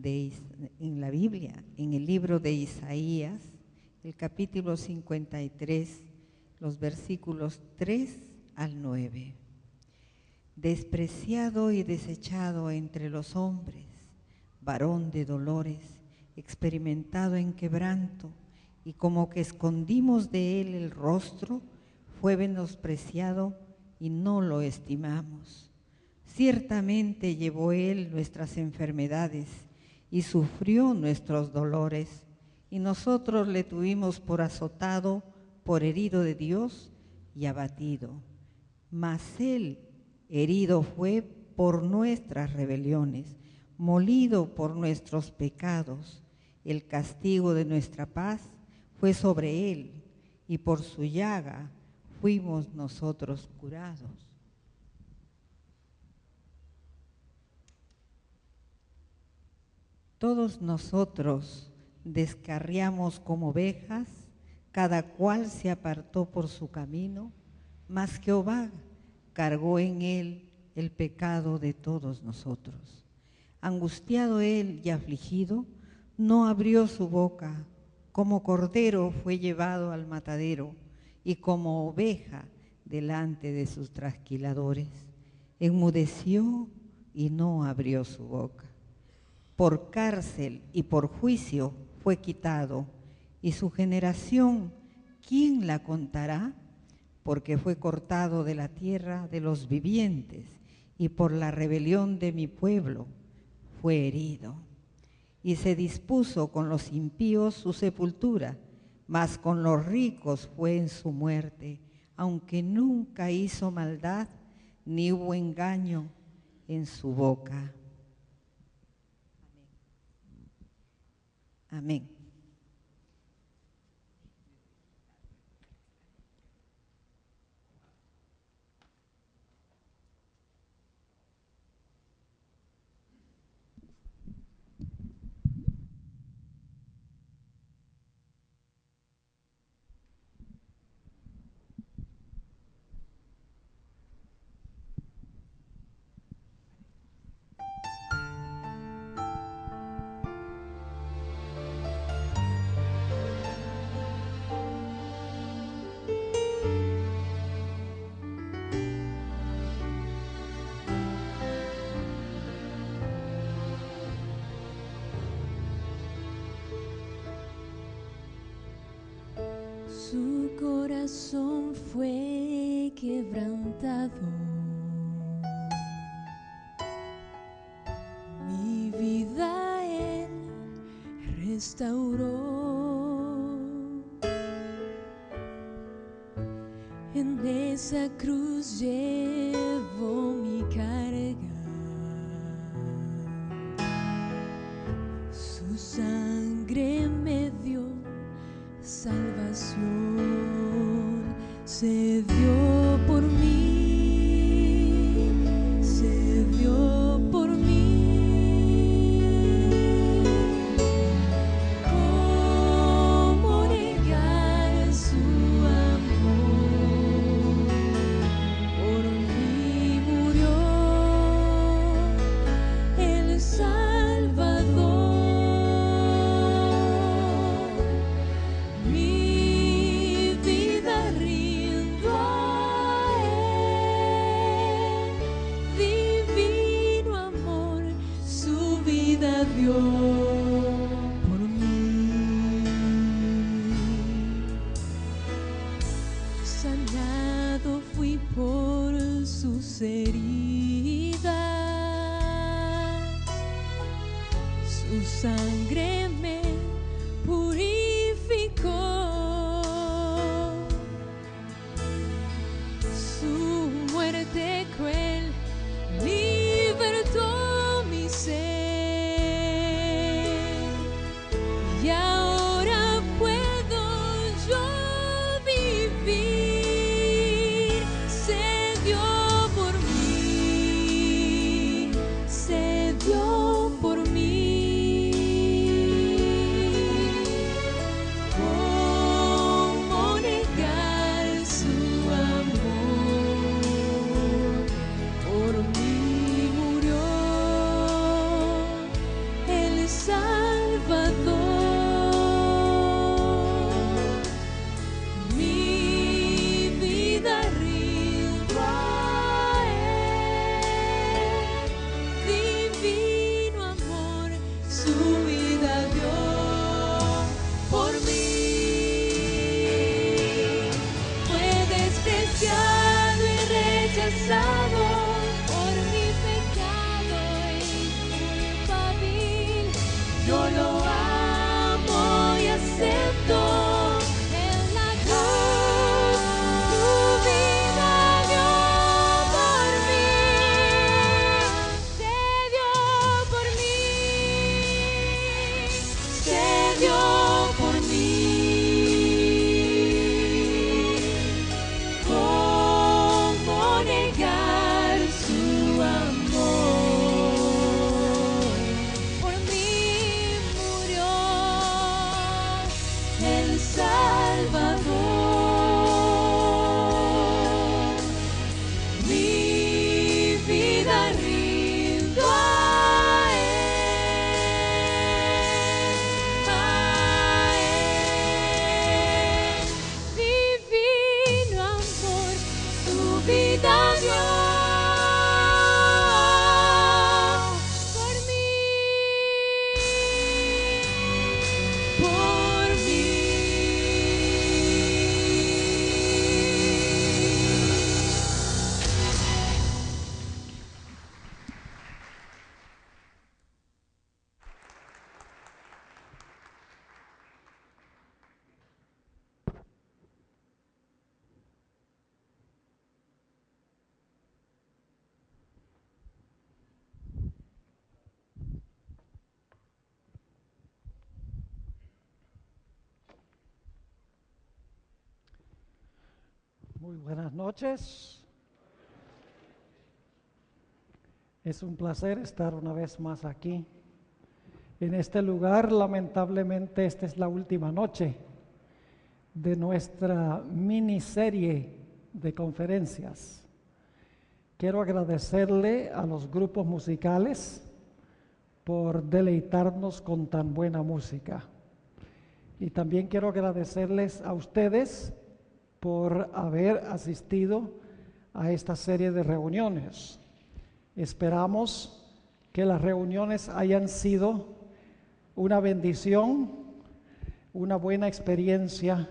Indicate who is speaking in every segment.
Speaker 1: en la Biblia, en el libro de Isaías, el capítulo 53, los versículos 3 al 9. Despreciado y desechado entre los hombres, varón de dolores, experimentado en quebranto, y como que escondimos de él el rostro, fue menospreciado y no lo estimamos. Ciertamente llevó él nuestras enfermedades y sufrió nuestros dolores, y nosotros le tuvimos por azotado, por herido de Dios y abatido. Mas él herido fue por nuestras rebeliones, molido por nuestros pecados. El castigo de nuestra paz fue sobre él, y por su llaga fuimos nosotros curados. Todos nosotros descarriamos como ovejas, cada cual se apartó por su camino, mas Jehová cargó en él el pecado de todos nosotros. Angustiado él y afligido, no abrió su boca. Como cordero fue llevado al matadero, y como oveja delante de sus trasquiladores. Enmudeció y no abrió su boca. Por cárcel y por juicio fue quitado, y su generación, ¿quién la contará? Porque fue cortado de la tierra de los vivientes, y por la rebelión de mi pueblo fue herido. Y se dispuso con los impíos su sepultura, mas con los ricos fue en su muerte, aunque nunca hizo maldad, ni hubo engaño en su boca. Amén.
Speaker 2: Su corazón fue quebrantado, mi vida él restauró. En esa cruz llevó mi carga, su sangre me dio salvación, se dio por mí, se dio por mí. ¿Cómo negar su amor? Por mí murió el Salvador. Por mí, sanado fui por sus heridas, su sangre me purificó, su muerte cruel libertó mi ser. su vida dio por mí. Fue despreciado y rechazado por mi pecado inculpable. Yo lo amo y acepto. En la cruz su vida dio por mí. Se dio por mí. Se dio por mí. ¿Cómo negar su amor? Por mí murió el Salvador. Mi vida rindo a Él. Divino amor, su vida dio por mí. Por mí.
Speaker 3: Muy buenas noches. Es un placer estar una vez más aquí. En este lugar, lamentablemente, esta es la última noche de nuestra miniserie de conferencias. Quiero agradecerle a los grupos musicales por deleitarnos con tan buena música. Y también quiero agradecerles a ustedes por haber asistido a esta serie de reuniones. Esperamos que las reuniones hayan sido una bendición, una buena experiencia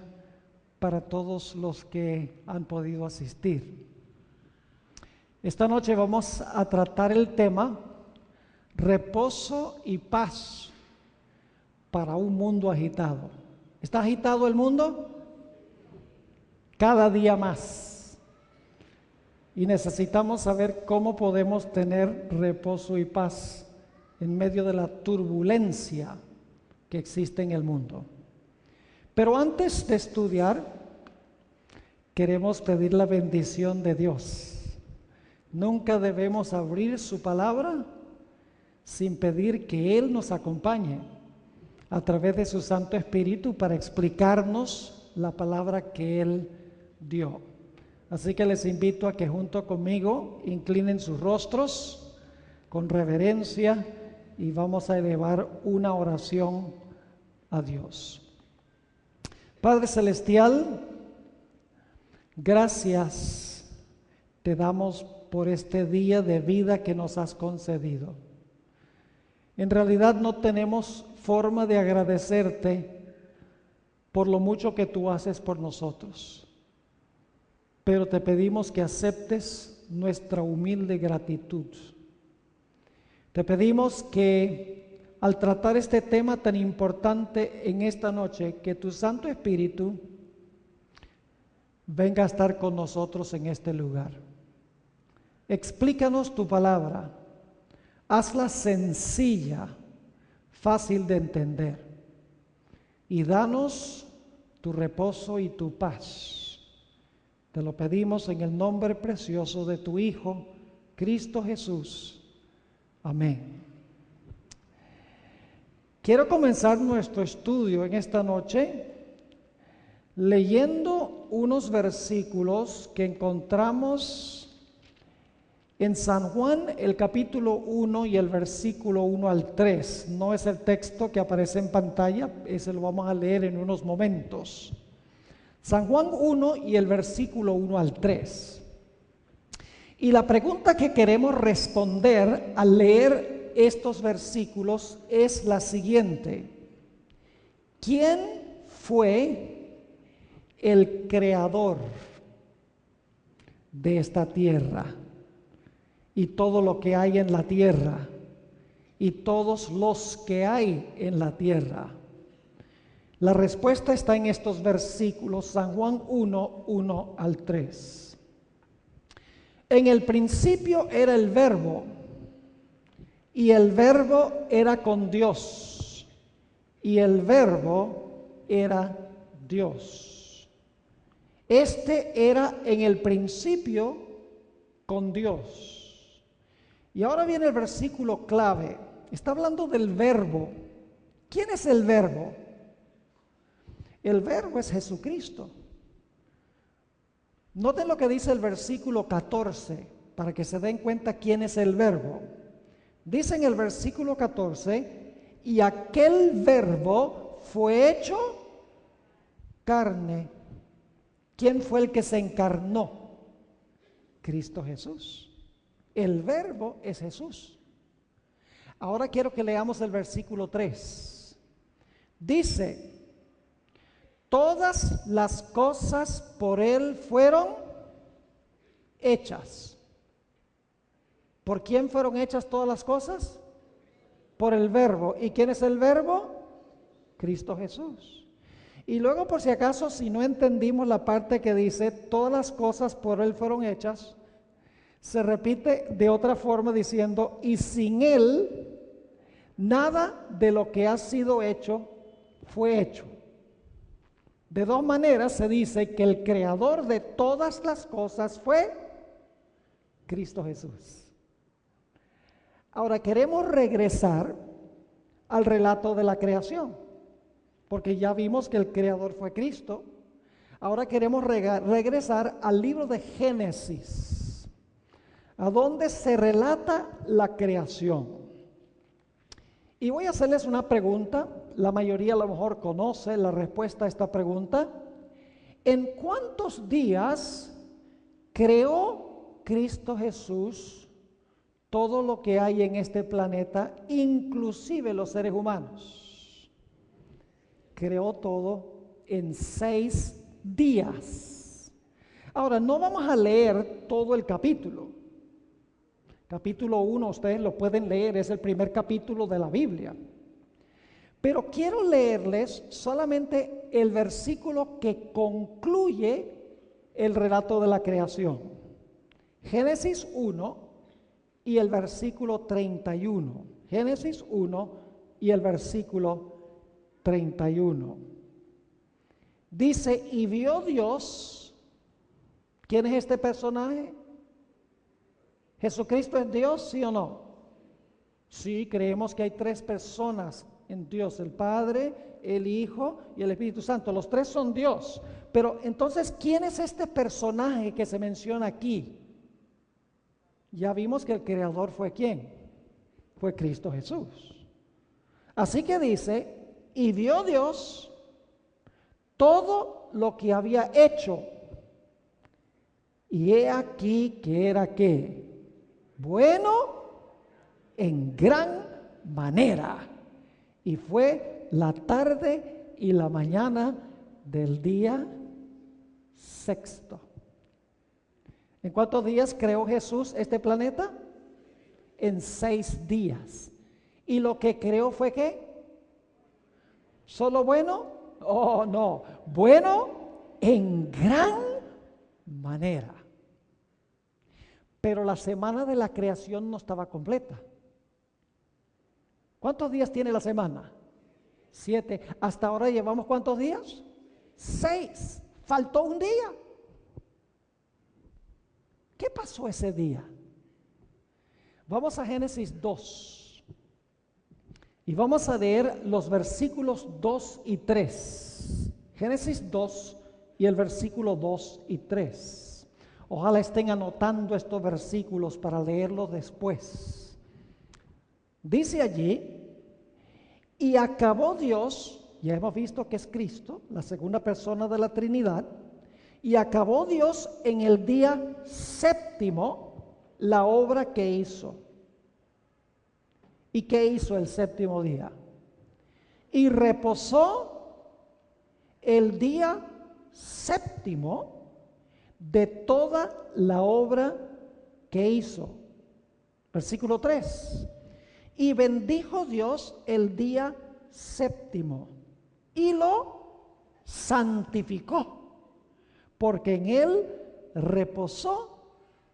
Speaker 3: para todos los que han podido asistir. Esta noche vamos a tratar el tema reposo y paz para un mundo agitado. ¿Está agitado el mundo? Cada día más. Y necesitamos saber cómo podemos tener reposo y paz en medio de la turbulencia que existe en el mundo. Pero antes de estudiar, queremos pedir la bendición de Dios. Nunca debemos abrir su palabra sin pedir que Él nos acompañe a través de su Santo Espíritu para explicarnos la palabra que Él dio. Así que les invito a que junto conmigo inclinen sus rostros con reverencia y vamos a elevar una oración a Dios. Padre Celestial, gracias te damos por este día de vida que nos has concedido. En realidad no tenemos forma de agradecerte por lo mucho que tú haces por nosotros. Pero te pedimos que aceptes nuestra humilde gratitud. Te pedimos que al tratar este tema tan importante en esta noche, que tu Santo Espíritu venga a estar con nosotros en este lugar. Explícanos tu palabra, hazla sencilla, fácil de entender, y danos tu reposo y tu paz. Te lo pedimos en el nombre precioso de tu Hijo, Cristo Jesús. Amén. Quiero comenzar nuestro estudio en esta noche leyendo unos versículos que encontramos en San Juan, el capítulo 1 y el versículo 1 al 3. No es el texto que aparece en pantalla, ese lo vamos a leer en unos momentos. San Juan 1 y el versículo 1 al 3. Y la pregunta que queremos responder al leer estos versículos es la siguiente. ¿Quién fue el creador de esta tierra y todo lo que hay en la tierra y todos los que hay en la tierra? La respuesta está en estos versículos, San Juan 1, 1 al 3. En el principio era el Verbo, y el Verbo era con Dios, y el Verbo era Dios. Este era en el principio con Dios. Y ahora viene el versículo clave. Está hablando del Verbo. ¿Quién es el Verbo? El Verbo es Jesucristo. Noten lo que dice el versículo 14, para que se den cuenta quién es el Verbo. Dice en el versículo 14, y aquel Verbo fue hecho carne. ¿Quién fue el que se encarnó? Cristo Jesús. El Verbo es Jesús. Ahora quiero que leamos el versículo 3. Dice, todas las cosas por Él fueron hechas. ¿Por quién fueron hechas todas las cosas? Por el Verbo. ¿Y quién es el Verbo? Cristo Jesús. Y luego, por si acaso, si no entendimos la parte que dice, todas las cosas por Él fueron hechas, se repite de otra forma diciendo, y sin Él, nada de lo que ha sido hecho fue hecho. De dos maneras se dice que el creador de todas las cosas fue Cristo Jesús. Ahora queremos regresar al relato de la creación, porque ya vimos que el creador fue Cristo. Ahora queremos regresar al libro de Génesis, a donde se relata la creación. Y voy a hacerles una pregunta. La mayoría a lo mejor conoce la respuesta a esta pregunta. ¿En cuántos días creó Cristo Jesús todo lo que hay en este planeta, inclusive los seres humanos? Creó todo en 6 días. Ahora, no vamos a leer todo el capítulo. Capítulo 1, ustedes lo pueden leer, es el primer capítulo de la Biblia. Pero quiero leerles solamente el versículo que concluye el relato de la creación. Génesis 1 y el versículo 31. Génesis 1 y el versículo 31. Dice, y vio Dios. ¿Quién es este personaje? ¿Jesucristo es Dios, sí o no? Sí, creemos que hay 3 personas en Dios, el Padre, el Hijo y el Espíritu Santo. Los 3 son Dios. Pero entonces, ¿quién es este personaje que se menciona aquí? Ya vimos que el creador fue ¿quién? Fue Cristo Jesús. Así que dice, y vio Dios todo lo que había hecho, y he aquí que era ¿qué? Bueno en gran manera. Y fue la tarde y la mañana del día 6. ¿En cuántos días creó Jesús este planeta? En 6 días. ¿Y lo que creó fue qué? ¿Solo bueno? Oh, no. Bueno en gran manera. Pero la semana de la creación no estaba completa. ¿Cuántos días tiene la semana? 7. Hasta ahora llevamos ¿cuántos días? 6. Faltó un día. ¿Qué pasó ese día? Vamos a Génesis 2 y vamos a leer los versículos 2 y 3. Génesis 2 y el versículo 2 y 3. Ojalá estén anotando estos versículos para leerlos después. Dice allí, y acabó Dios, ya hemos visto que es Cristo, la segunda persona de la Trinidad, y acabó Dios en el día 7 la obra que hizo. ¿Y qué hizo el séptimo día? Y reposó el día séptimo de toda la obra que hizo. Versículo 3. Y bendijo Dios el día séptimo y lo santificó, porque en él reposó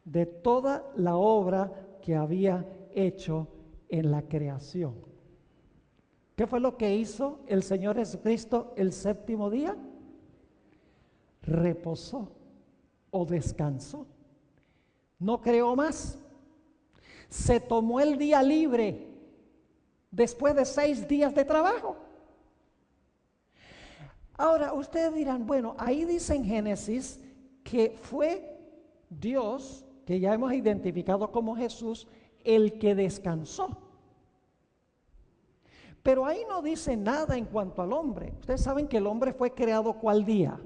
Speaker 3: de toda la obra que había hecho en la creación. ¿Qué fue lo que hizo el Señor Jesucristo el séptimo día? Reposó o descansó. No creó más. Se tomó el día libre después de 6 días de trabajo. Ahora, ustedes dirán, bueno, ahí dice en Génesis que fue Dios, que ya hemos identificado como Jesús, el que descansó. Pero ahí no dice nada en cuanto al hombre. Ustedes saben que el hombre fue creado ¿cuál día?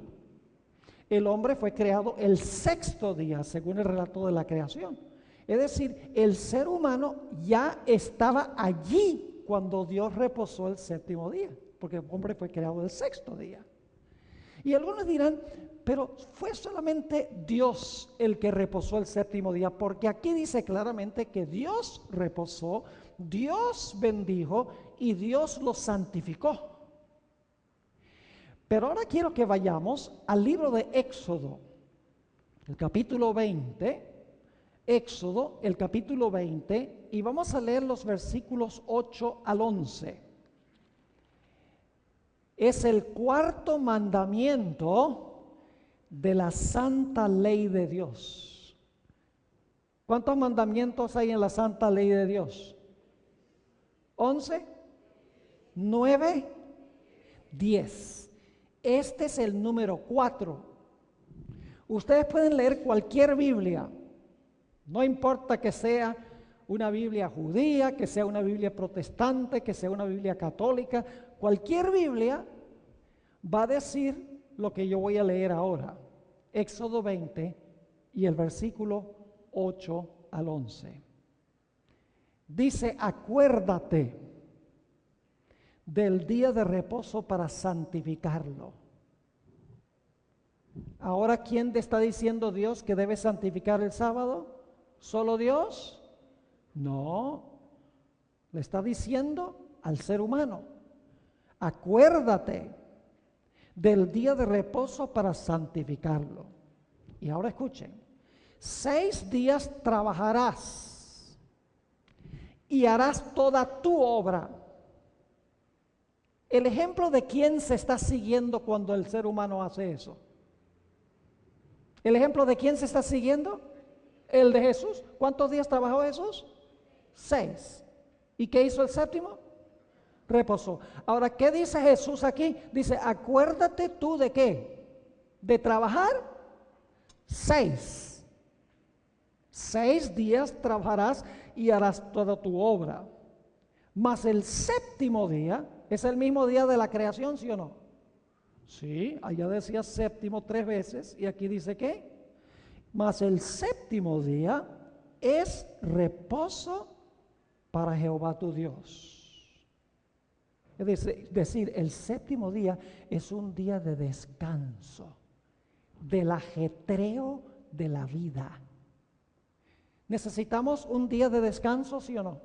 Speaker 3: El hombre fue creado el sexto día, según el relato de la creación. Es decir, el ser humano ya estaba allí cuando Dios reposó el séptimo día, porque el hombre fue creado el sexto día. Y algunos dirán, pero fue solamente Dios el que reposó el séptimo día, porque aquí dice claramente que Dios reposó, Dios bendijo y Dios lo santificó. Pero ahora quiero que vayamos al libro de Éxodo, el capítulo 20, Éxodo, el capítulo 20, y vamos a leer los versículos 8 al 11. Es el cuarto mandamiento de la santa ley de Dios. ¿Cuántos mandamientos hay en la santa ley de Dios? 11, 9, 10. Este es el número 4. Ustedes pueden leer cualquier Biblia, no importa que sea una Biblia judía, que sea una Biblia protestante, que sea una Biblia católica, cualquier Biblia va a decir lo que yo voy a leer ahora. Éxodo 20 y el versículo 8 al 11. Dice, acuérdate del día de reposo para santificarlo. Ahora, ¿quién te está diciendo Dios que debe santificar el sábado? ¿Solo Dios? No, le está diciendo al ser humano, acuérdate del día de reposo para santificarlo. Y ahora escuchen, 6 días trabajarás y harás toda tu obra. El ejemplo de quién se está siguiendo cuando el ser humano hace eso. ¿El ejemplo de quién se está siguiendo? El de Jesús. ¿Cuántos días trabajó Jesús? 6. ¿Y qué hizo el séptimo? Reposó. Ahora, ¿qué dice Jesús aquí? Dice, acuérdate tú de qué, de trabajar 6. 6 días trabajarás y harás toda tu obra. Mas el séptimo día es el mismo día de la creación, ¿sí o no? Sí, allá decía séptimo 3 veces y aquí dice ¿qué? Mas el séptimo día es reposo para Jehová tu Dios. Es decir, el séptimo día es un día de descanso, del ajetreo de la vida. ¿Necesitamos un día de descanso, sí o no?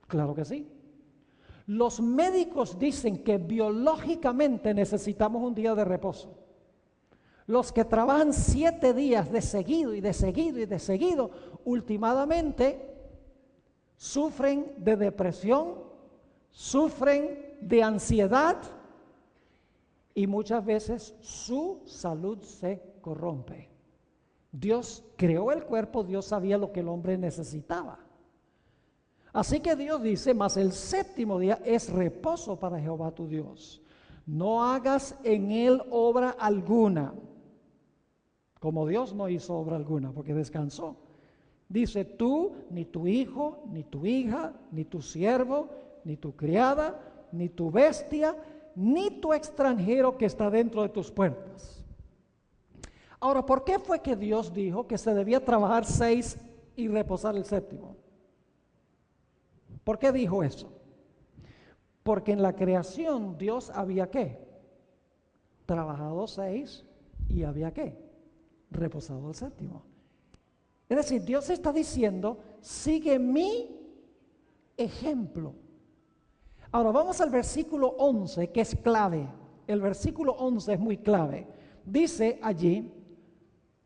Speaker 3: Claro que sí. Los médicos dicen que biológicamente necesitamos un día de reposo. Los que trabajan 7 días de seguido y de seguido y de seguido, últimamente sufren de depresión, sufren de ansiedad y muchas veces su salud se corrompe. Dios creó el cuerpo, Dios sabía lo que el hombre necesitaba. Así que Dios dice, mas el séptimo día es reposo para Jehová tu Dios. No hagas en él obra alguna, como Dios no hizo obra alguna, porque descansó. Dice, tú, ni tu hijo, ni tu hija, ni tu siervo, ni tu criada, ni tu bestia, ni tu extranjero que está dentro de tus puertas. Ahora, ¿por qué fue que Dios dijo que se debía trabajar 6 y reposar el séptimo? ¿Por qué dijo eso? Porque en la creación Dios había ¿qué? Trabajado 6 y había ¿qué? Reposado el séptimo. Es decir, Dios está diciendo, sigue mi ejemplo. Ahora vamos al versículo 11, que es clave. El versículo 11 es muy clave. Dice allí,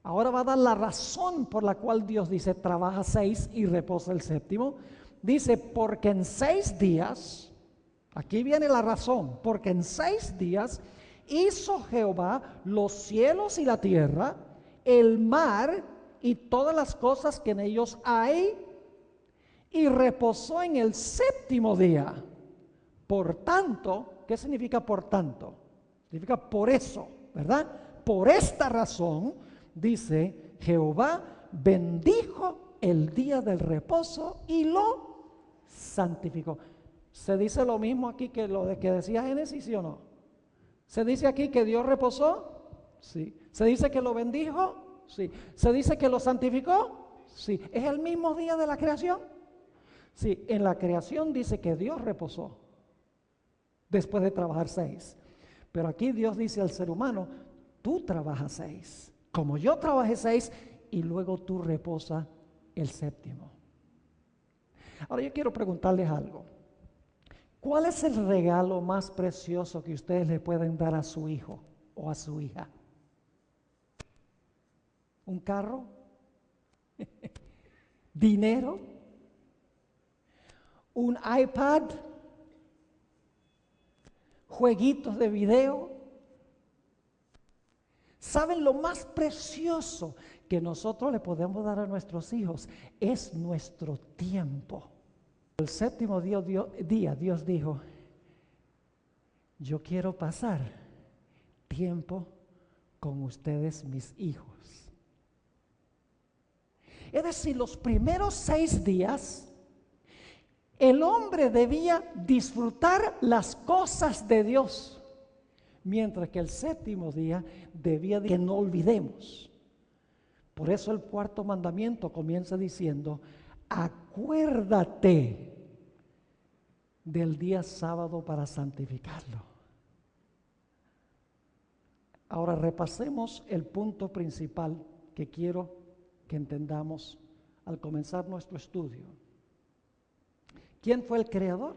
Speaker 3: ahora va a dar la razón por la cual Dios dice, trabaja 6 y reposa el séptimo. Dice, porque en 6 días, aquí viene la razón, porque en 6 días hizo Jehová los cielos y la tierra, el mar y todas las cosas que en ellos hay, y reposó en el séptimo día. Por tanto, ¿qué significa por tanto? Significa por eso, ¿verdad? Por esta razón, dice, Jehová bendijo el día del reposo y lo santificó. ¿Se dice lo mismo aquí que lo de que decía Génesis, sí o no? ¿Se dice aquí que Dios reposó? Sí. ¿Se dice que lo bendijo? Sí. ¿Se dice que lo santificó? Sí. ¿Es el mismo día de la creación? Sí. En la creación dice que Dios reposó después de trabajar 6. Pero aquí Dios dice al ser humano, tú trabajas 6, como yo trabajé 6, y luego tú reposa el séptimo. Ahora yo quiero preguntarles algo. ¿Cuál es el regalo más precioso que ustedes le pueden dar a su hijo o a su hija? ¿Un carro? ¿Dinero? ¿Un iPad? ¿Jueguitos de video? ¿Saben lo más precioso que nosotros le podemos dar a nuestros hijos? Es nuestro tiempo. El séptimo día Dios dijo, yo quiero pasar tiempo con ustedes, mis hijos. Es decir, los primeros 6 días, el hombre debía disfrutar las cosas de Dios, mientras que el séptimo día debía que no olvidemos. Por eso el cuarto mandamiento comienza diciendo, acuérdate del día sábado para santificarlo. Ahora repasemos el punto principal que quiero que entendamos al comenzar nuestro estudio. ¿Quién fue el creador?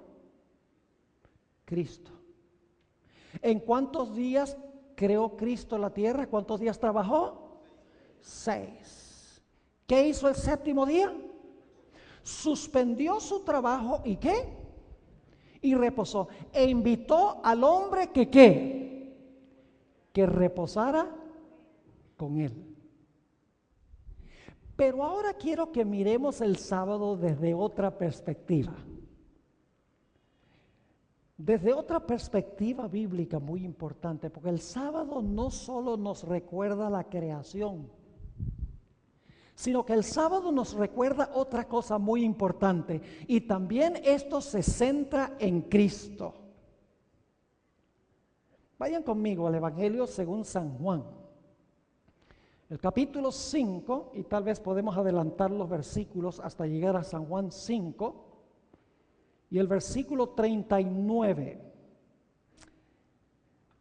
Speaker 3: Cristo. ¿En cuántos días creó Cristo la tierra? ¿Cuántos días trabajó? 6. ¿Qué hizo el séptimo día? Suspendió su trabajo y ¿qué? Y reposó. E invitó al hombre que ¿qué? Que reposara con él. Pero ahora quiero que miremos el sábado desde otra perspectiva. Desde otra perspectiva bíblica muy importante, porque el sábado no solo nos recuerda la creación, sino que el sábado nos recuerda otra cosa muy importante, y también esto se centra en Cristo. Vayan conmigo al Evangelio según San Juan, el capítulo 5, y tal vez podemos adelantar los versículos hasta llegar a San Juan 5, y el versículo 39.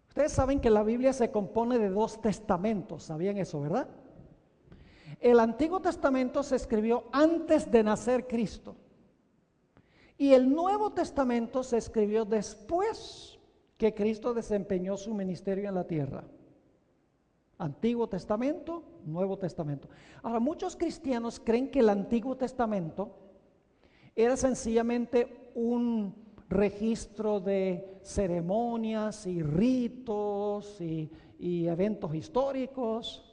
Speaker 3: Ustedes saben que la Biblia se compone de 2 testamentos, ¿sabían eso, verdad? El Antiguo Testamento se escribió antes de nacer Cristo, y el Nuevo Testamento se escribió después que Cristo desempeñó su ministerio en la tierra. Antiguo Testamento, Nuevo Testamento. Ahora, muchos cristianos creen que el Antiguo Testamento era sencillamente un registro de ceremonias y ritos y eventos históricos.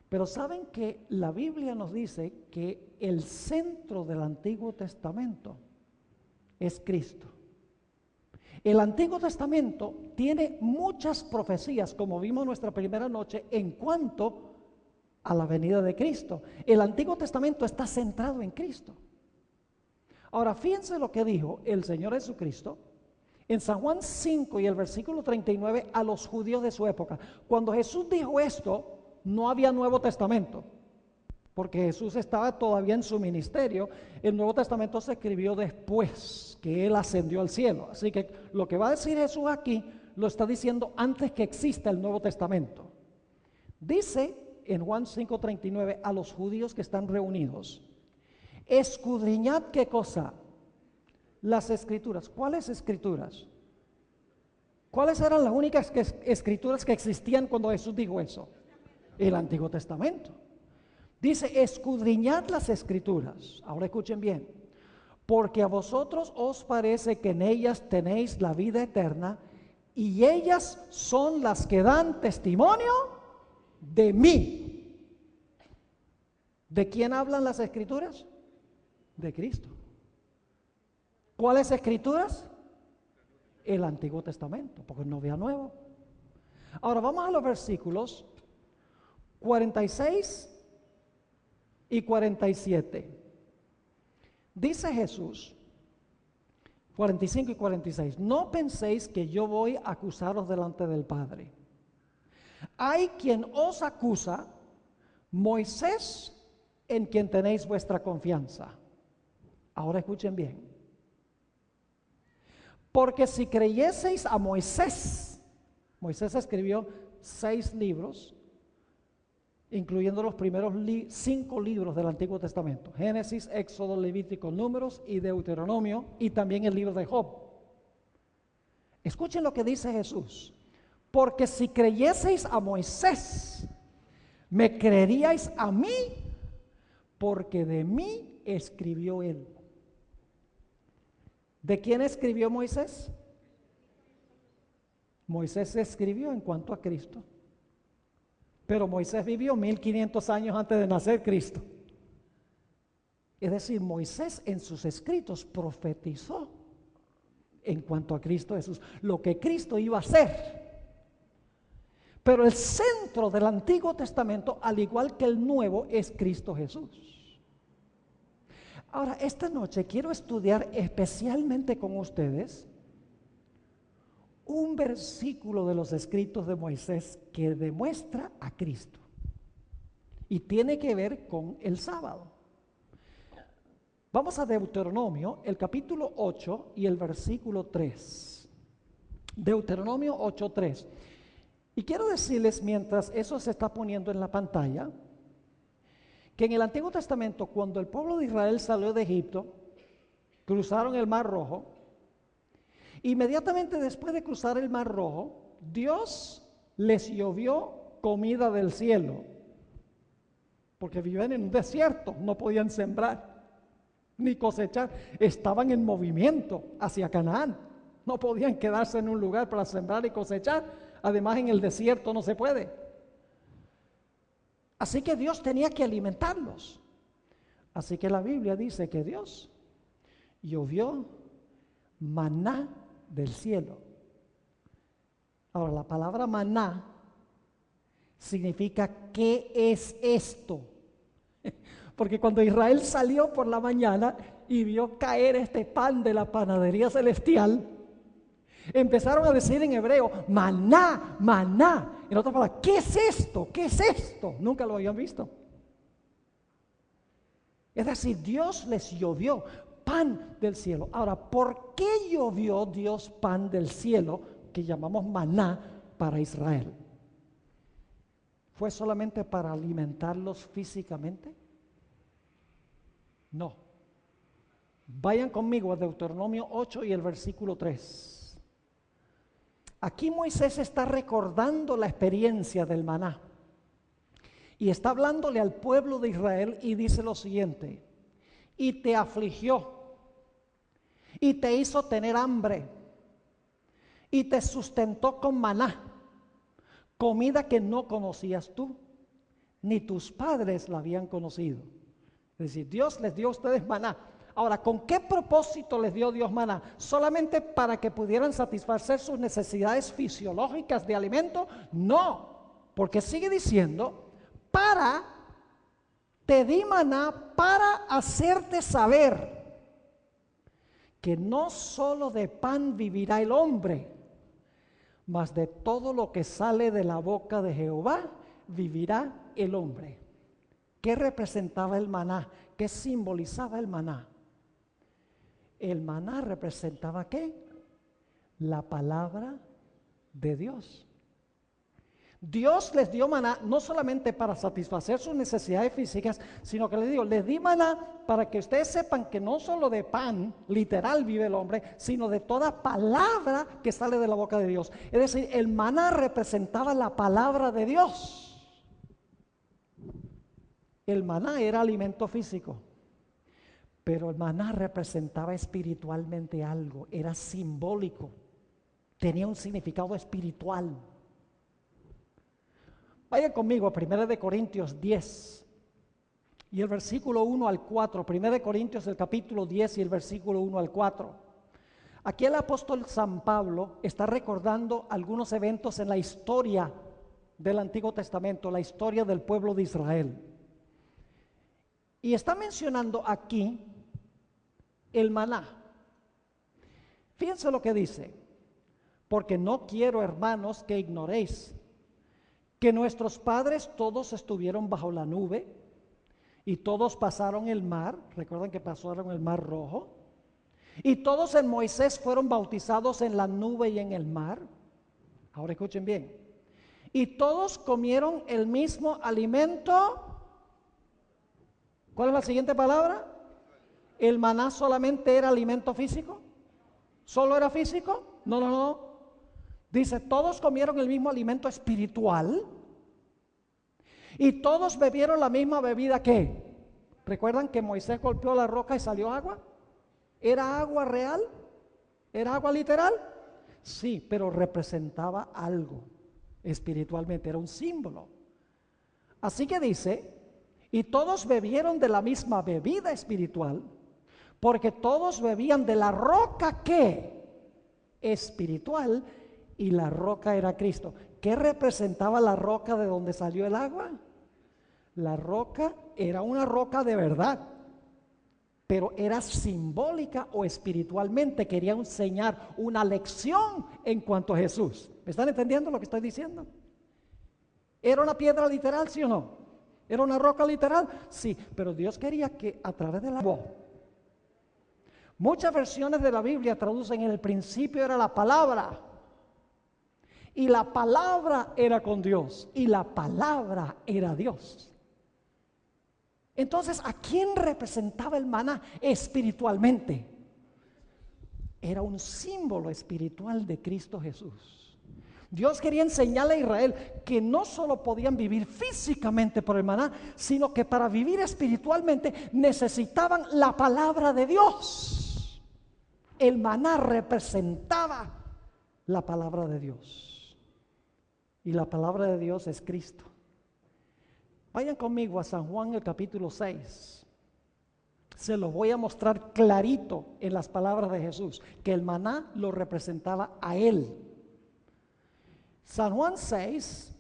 Speaker 3: Pero saben que la Biblia nos dice que el centro del Antiguo Testamento es Cristo. El Antiguo Testamento tiene muchas profecías, como vimos nuestra primera noche, en cuanto a la venida de Cristo. El Antiguo Testamento está centrado en Cristo. Ahora, fíjense lo que dijo el Señor Jesucristo en San Juan 5 y el versículo 39 a los judíos de su época. Cuando Jesús dijo esto, no había Nuevo Testamento. porque Jesús estaba todavía en su ministerio. El Nuevo Testamento se escribió después que Él ascendió al cielo. Así que lo que va a decir Jesús aquí lo está diciendo antes que exista el Nuevo Testamento. Dice en Juan 5:39 a los judíos que están reunidos: escudriñad, ¿qué cosa? Las escrituras. ¿Cuáles escrituras? ¿Cuáles eran las únicas escrituras que existían cuando Jesús dijo eso? El Antiguo Testamento. Dice, escudriñad las escrituras. Ahora escuchen bien. Porque a vosotros os parece que en ellas tenéis la vida eterna, y ellas son las que dan testimonio de mí. ¿De quién hablan las escrituras? De Cristo. ¿Cuáles escrituras? El Antiguo Testamento, porque no había nuevo. Ahora vamos a los versículos 46 y 47. Dice Jesús, 45 y 46, no penséis que yo voy a acusaros delante del Padre. Hay quien os acusa, Moisés, en quien tenéis vuestra confianza. Ahora escuchen bien. Porque si creyeseis a Moisés, Moisés escribió 6 libros, incluyendo los primeros 5 libros del Antiguo Testamento: Génesis, Éxodo, Levítico, Números y Deuteronomio, y también el libro de Job. Escuchen lo que dice Jesús: porque si creyeseis a Moisés, me creeríais a mí, porque de mí escribió él. ¿De quién escribió Moisés? Moisés escribió en cuanto a Cristo. Pero Moisés vivió 1500 años antes de nacer Cristo. Es decir, Moisés en sus escritos profetizó en cuanto a Cristo Jesús, lo que Cristo iba a hacer. Pero el centro del Antiguo Testamento, al igual que el Nuevo, es Cristo Jesús. Ahora, esta noche quiero estudiar especialmente con ustedes un versículo de los escritos de Moisés que demuestra a Cristo y tiene que ver con el sábado. Vamos a Deuteronomio, el capítulo 8 y el versículo 3. Deuteronomio 8:3. Y quiero decirles, mientras eso se está poniendo en la pantalla, que en el Antiguo Testamento, cuando el pueblo de Israel salió de Egipto, cruzaron el Mar Rojo. Inmediatamente después de cruzar el Mar Rojo, Dios les llovió comida del cielo, porque vivían en un desierto, no podían sembrar ni cosechar, estaban en movimiento hacia Canaán, no podían quedarse en un lugar para sembrar y cosechar. Además, en el desierto no se puede. Así que Dios tenía que alimentarlos. Así que la Biblia dice que Dios llovió maná del cielo. Ahora, la palabra maná significa ¿qué es esto? Porque cuando Israel salió por la mañana y vio caer este pan de la panadería celestial, empezaron a decir en hebreo, maná, maná. En otras palabras, ¿qué es esto? ¿Qué es esto? Nunca lo habían visto. Es decir, Dios les llovió pan del cielo. Ahora, ¿por qué llovió Dios pan del cielo que llamamos maná para Israel? ¿Fue solamente para alimentarlos físicamente? No. Vayan conmigo a Deuteronomio 8 y el versículo 3. Aquí Moisés está recordando la experiencia del maná y está hablándole al pueblo de Israel y dice lo siguiente: y te afligió y te hizo tener hambre y te sustentó con maná, comida que no conocías tú, ni tus padres la habían conocido. Es decir, Dios les dio a ustedes maná. Ahora, ¿con qué propósito les dio Dios maná? ¿Solamente para que pudieran satisfacer sus necesidades fisiológicas de alimento? No, porque sigue diciendo, te di maná para hacerte saber que no solo de pan vivirá el hombre, mas de todo lo que sale de la boca de Jehová vivirá el hombre. ¿Qué representaba el maná? ¿Qué simbolizaba el maná? El maná representaba ¿qué? La palabra de Dios. Dios les dio maná no solamente para satisfacer sus necesidades físicas, sino que les di maná para que ustedes sepan que no solo de pan literal vive el hombre, sino de toda palabra que sale de la boca de Dios. Es decir, el maná representaba la palabra de Dios. El maná era alimento físico, pero el maná representaba espiritualmente algo, era simbólico, tenía un significado espiritual. Vaya conmigo a 1 Corintios 10 y el versículo 1 al 4. 1 Corintios el capítulo 10 y el versículo 1 al 4. Aquí el apóstol San Pablo está recordando algunos eventos en la historia del Antiguo Testamento, la historia del pueblo de Israel. Y está mencionando aquí el maná. Fíjense lo que dice: porque no quiero, hermanos, que ignoréis que nuestros padres todos estuvieron bajo la nube y todos pasaron el mar. Recuerdan que pasaron el mar Rojo. Y todos en Moisés fueron bautizados en la nube y en el mar. Ahora escuchen bien. Y todos comieron el mismo alimento. ¿Cuál es la siguiente palabra? ¿El maná solamente era alimento físico? ¿Solo era físico? No. Dice, todos comieron el mismo alimento espiritual y todos bebieron la misma bebida. ¿Qué? ¿Recuerdan que Moisés golpeó la roca y salió agua? ¿Era agua real? ¿Era agua literal? Sí, pero representaba algo espiritualmente, era un símbolo. Así que dice, y todos bebieron de la misma bebida espiritual, porque todos bebían de la roca que espiritual, y la roca era Cristo. ¿Qué representaba la roca de donde salió el agua? La roca era una roca de verdad, pero era simbólica o espiritualmente, quería enseñar una lección en cuanto a Jesús. ¿Me están entendiendo lo que estoy diciendo? ¿Era una piedra literal, sí o no? ¿Era una roca literal? Sí, pero Dios quería que a través de la voz. Muchas versiones de la Biblia traducen: en el principio era la palabra, y la palabra era con Dios, y la palabra era Dios. Entonces, ¿a quién representaba el maná espiritualmente? Era un símbolo espiritual de Cristo Jesús. Dios quería enseñarle a Israel que no solo podían vivir físicamente por el maná, sino que para vivir espiritualmente necesitaban la palabra de Dios. El maná representaba la palabra de Dios. Y la palabra de Dios es Cristo. Vayan conmigo a San Juan el capítulo 6. Se lo voy a mostrar clarito en las palabras de Jesús, que el maná lo representaba a Él. San Juan 6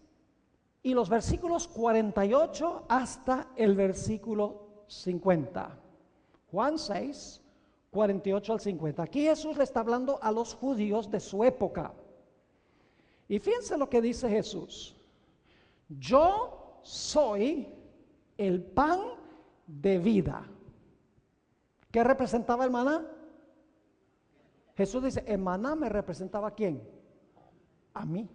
Speaker 3: y los versículos 48 hasta el versículo 50. Juan 6, 48 al 50. Aquí Jesús le está hablando a los judíos de su época. Y fíjense lo que dice Jesús: yo soy el pan de vida. ¿Qué representaba el maná? Jesús dice, el maná me representaba ¿a quién? A mí.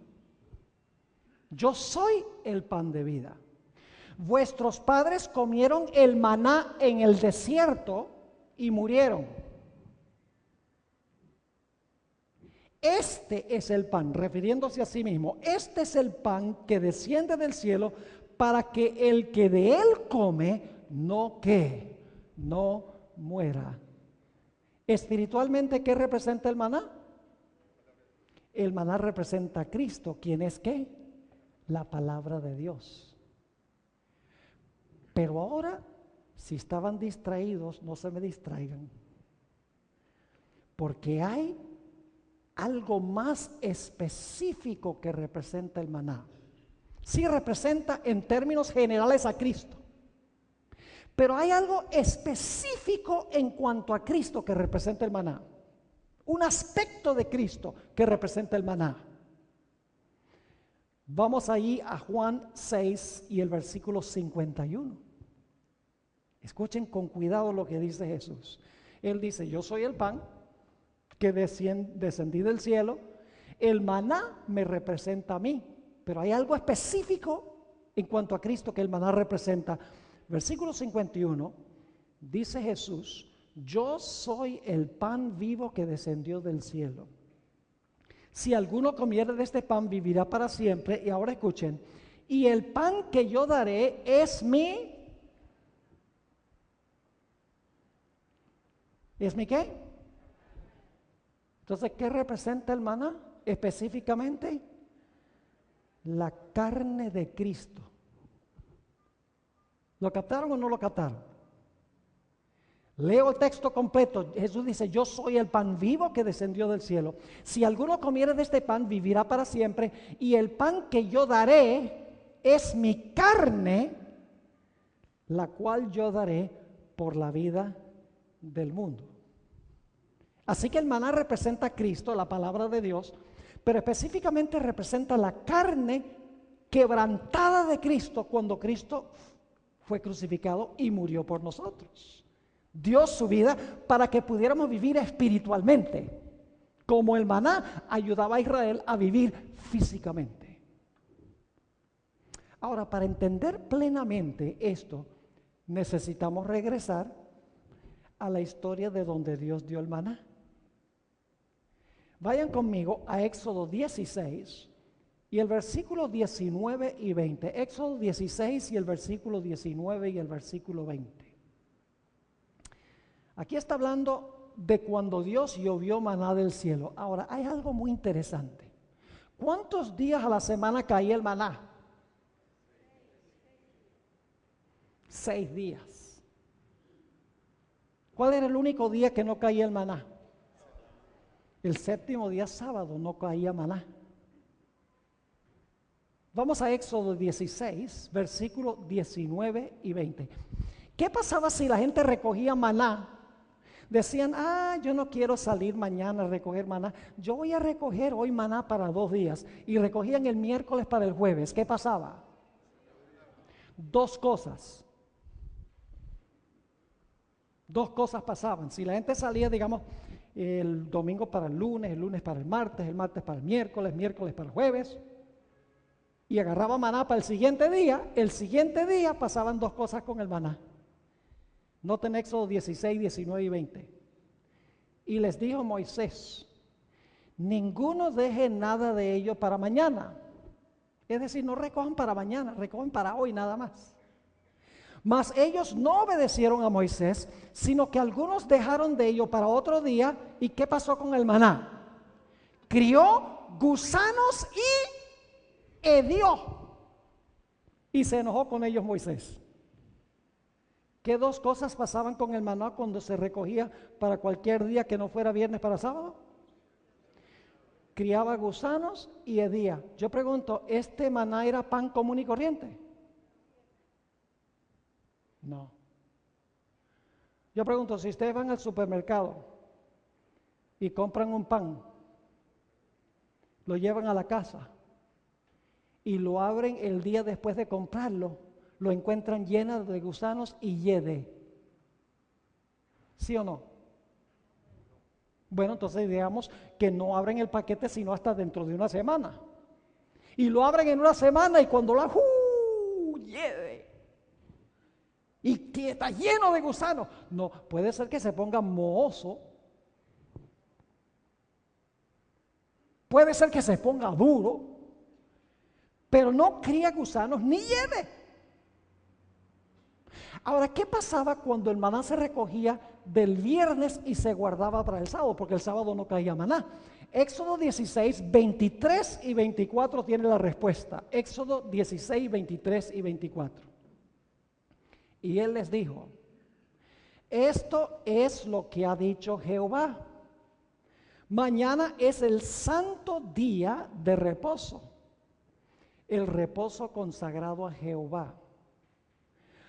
Speaker 3: Yo soy el pan de vida. Vuestros padres comieron el maná en el desierto y murieron. Este es el pan, refiriéndose a sí mismo, este es el pan que desciende del cielo para que el que de él come no muera. Espiritualmente, ¿qué representa el maná? El maná representa a Cristo, ¿quién es qué? La palabra de Dios. Pero ahora, si estaban distraídos, no se me distraigan, porque hay algo más específico que representa el maná. Sí representa en términos generales a Cristo, pero hay algo específico en cuanto a Cristo que representa el maná, un aspecto de Cristo que representa el maná. Vamos ahí a Juan 6 y el versículo 51. Escuchen con cuidado lo que dice Jesús. Él dice, yo soy el pan que descendí del cielo. El maná me representa a mí, pero hay algo específico en cuanto a Cristo que el maná representa. Versículo 51, dice Jesús, yo soy el pan vivo que descendió del cielo. Si alguno comiere de este pan, vivirá para siempre. Y ahora escuchen, y el pan que yo daré es mi... ¿Es mi qué? Entonces, ¿qué representa el maná? Específicamente, la carne de Cristo. ¿Lo captaron o no lo captaron? Leo el texto completo. Jesús dice, yo soy el pan vivo que descendió del cielo. Si alguno comiere de este pan, vivirá para siempre. Y el pan que yo daré es mi carne, la cual yo daré por la vida del mundo. Así que el maná representa a Cristo, la palabra de Dios, pero específicamente representa la carne quebrantada de Cristo cuando Cristo fue crucificado y murió por nosotros. Dio su vida para que pudiéramos vivir espiritualmente, como el maná ayudaba a Israel a vivir físicamente. Ahora, para entender plenamente esto, necesitamos regresar a la historia de donde Dios dio el maná. Vayan conmigo a Éxodo 16 y el versículo 19 y 20. Éxodo 16 y el versículo 19 y el versículo 20. Aquí está hablando de cuando Dios llovió maná del cielo. Ahora, hay algo muy interesante. ¿Cuántos días a la semana caía el maná? 6 días. ¿Cuál era el único día que no caía el maná? El séptimo día, sábado, no caía maná. Vamos a Éxodo 16, versículos 19 y 20. ¿Qué pasaba si la gente recogía maná? Decían, yo no quiero salir mañana a recoger maná. Yo voy a recoger hoy maná para 2 días. Y recogían el miércoles para el jueves. ¿Qué pasaba? 2 cosas. 2 cosas pasaban. Si la gente salía, digamos, el domingo para el lunes para el martes para el miércoles para el jueves, y agarraba maná para el siguiente día pasaban 2 cosas con el maná. Noten Éxodo 16, 19 y 20. Y les dijo Moisés, ninguno deje nada de ello para mañana. Es decir, no recojan para mañana, recojan para hoy nada más. Mas ellos no obedecieron a Moisés, sino que algunos dejaron de ello para otro día. ¿Y qué pasó con el maná? Crió gusanos y hedió. Y se enojó con ellos Moisés. ¿Qué 2 cosas pasaban con el maná cuando se recogía para cualquier día que no fuera viernes para sábado? Criaba gusanos y hedía. Yo pregunto, ¿este maná era pan común y corriente? No. Yo pregunto, si ustedes van al supermercado y compran un pan, lo llevan a la casa y lo abren el día después de comprarlo, lo encuentran lleno de gusanos y hiede. ¿Sí o no? Bueno, entonces digamos que no abren el paquete sino hasta dentro de una semana. Y lo abren en una semana y cuando lo hiede. Y que está lleno de gusanos. No, puede ser que se ponga mohoso. Puede ser que se ponga duro. Pero no cría gusanos ni hiede. Ahora, ¿qué pasaba cuando el maná se recogía del viernes y se guardaba para el sábado? Porque el sábado no caía maná. Éxodo 16, 23 y 24 tiene la respuesta. Éxodo 16, 23 y 24. Y él les dijo, esto es lo que ha dicho Jehová. Mañana es el santo día de reposo, el reposo consagrado a Jehová.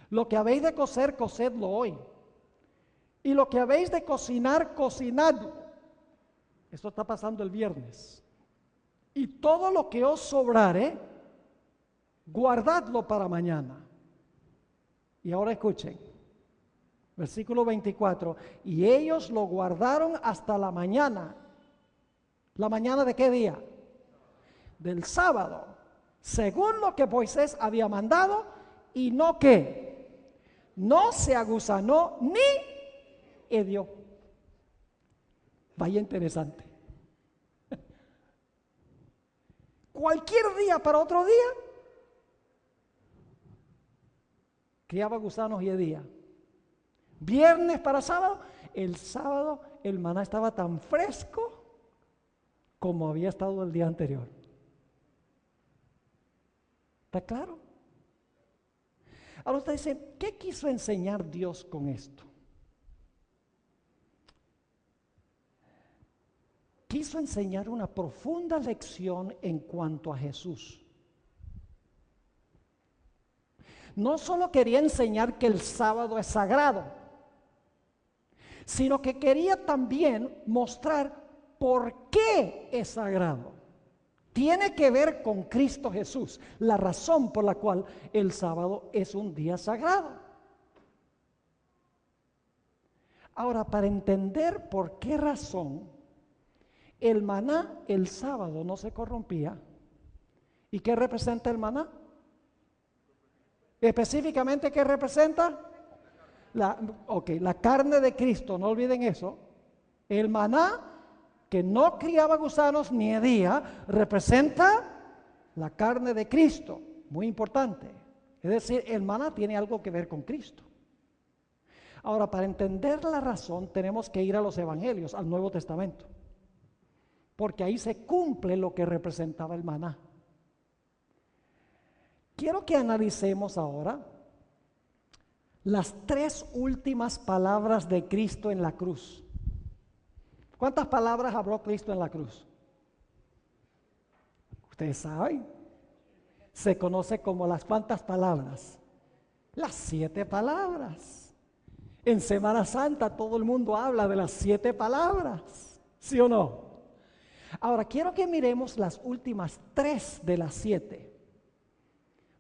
Speaker 3: Lo que habéis de cocer, cocedlo hoy. Y lo que habéis de cocinar, cocinadlo. Esto está pasando el viernes. Y todo lo que os sobrare, guardadlo para mañana. Y ahora escuchen, Versículo 24. Y ellos lo guardaron hasta la mañana. ¿La mañana de qué día? Del sábado. Según lo que Moisés había mandado, y no que no se agusanó ni hedió. Vaya interesante. Cualquier día para otro día, criaba gusanos y hedía. Viernes para sábado, el sábado el maná estaba tan fresco como había estado el día anterior. ¿Está claro? Ahora usted dice, ¿qué quiso enseñar Dios con esto? Quiso enseñar una profunda lección en cuanto a Jesús. No solo quería enseñar que el sábado es sagrado, sino que quería también mostrar por qué es sagrado. Tiene que ver con Cristo Jesús, la razón por la cual el sábado es un día sagrado. Ahora, para entender por qué razón el maná el sábado no se corrompía, ¿y qué representa el maná? Específicamente, ¿qué representa? La carne de Cristo, no olviden eso. El maná, que no criaba gusanos ni hedía, representa la carne de Cristo, muy importante. Es decir, el maná tiene algo que ver con Cristo. Ahora, para entender la razón, tenemos que ir a los evangelios, al Nuevo Testamento, porque ahí se cumple lo que representaba el maná. Quiero que analicemos ahora las 3 últimas palabras de Cristo en la cruz. ¿Cuántas palabras habló Cristo en la cruz? Ustedes saben. Se conoce como las ¿cuántas palabras? Las 7 palabras. En Semana Santa todo el mundo habla de las 7 palabras. ¿Sí o no? Ahora quiero que miremos las últimas 3 de las 7.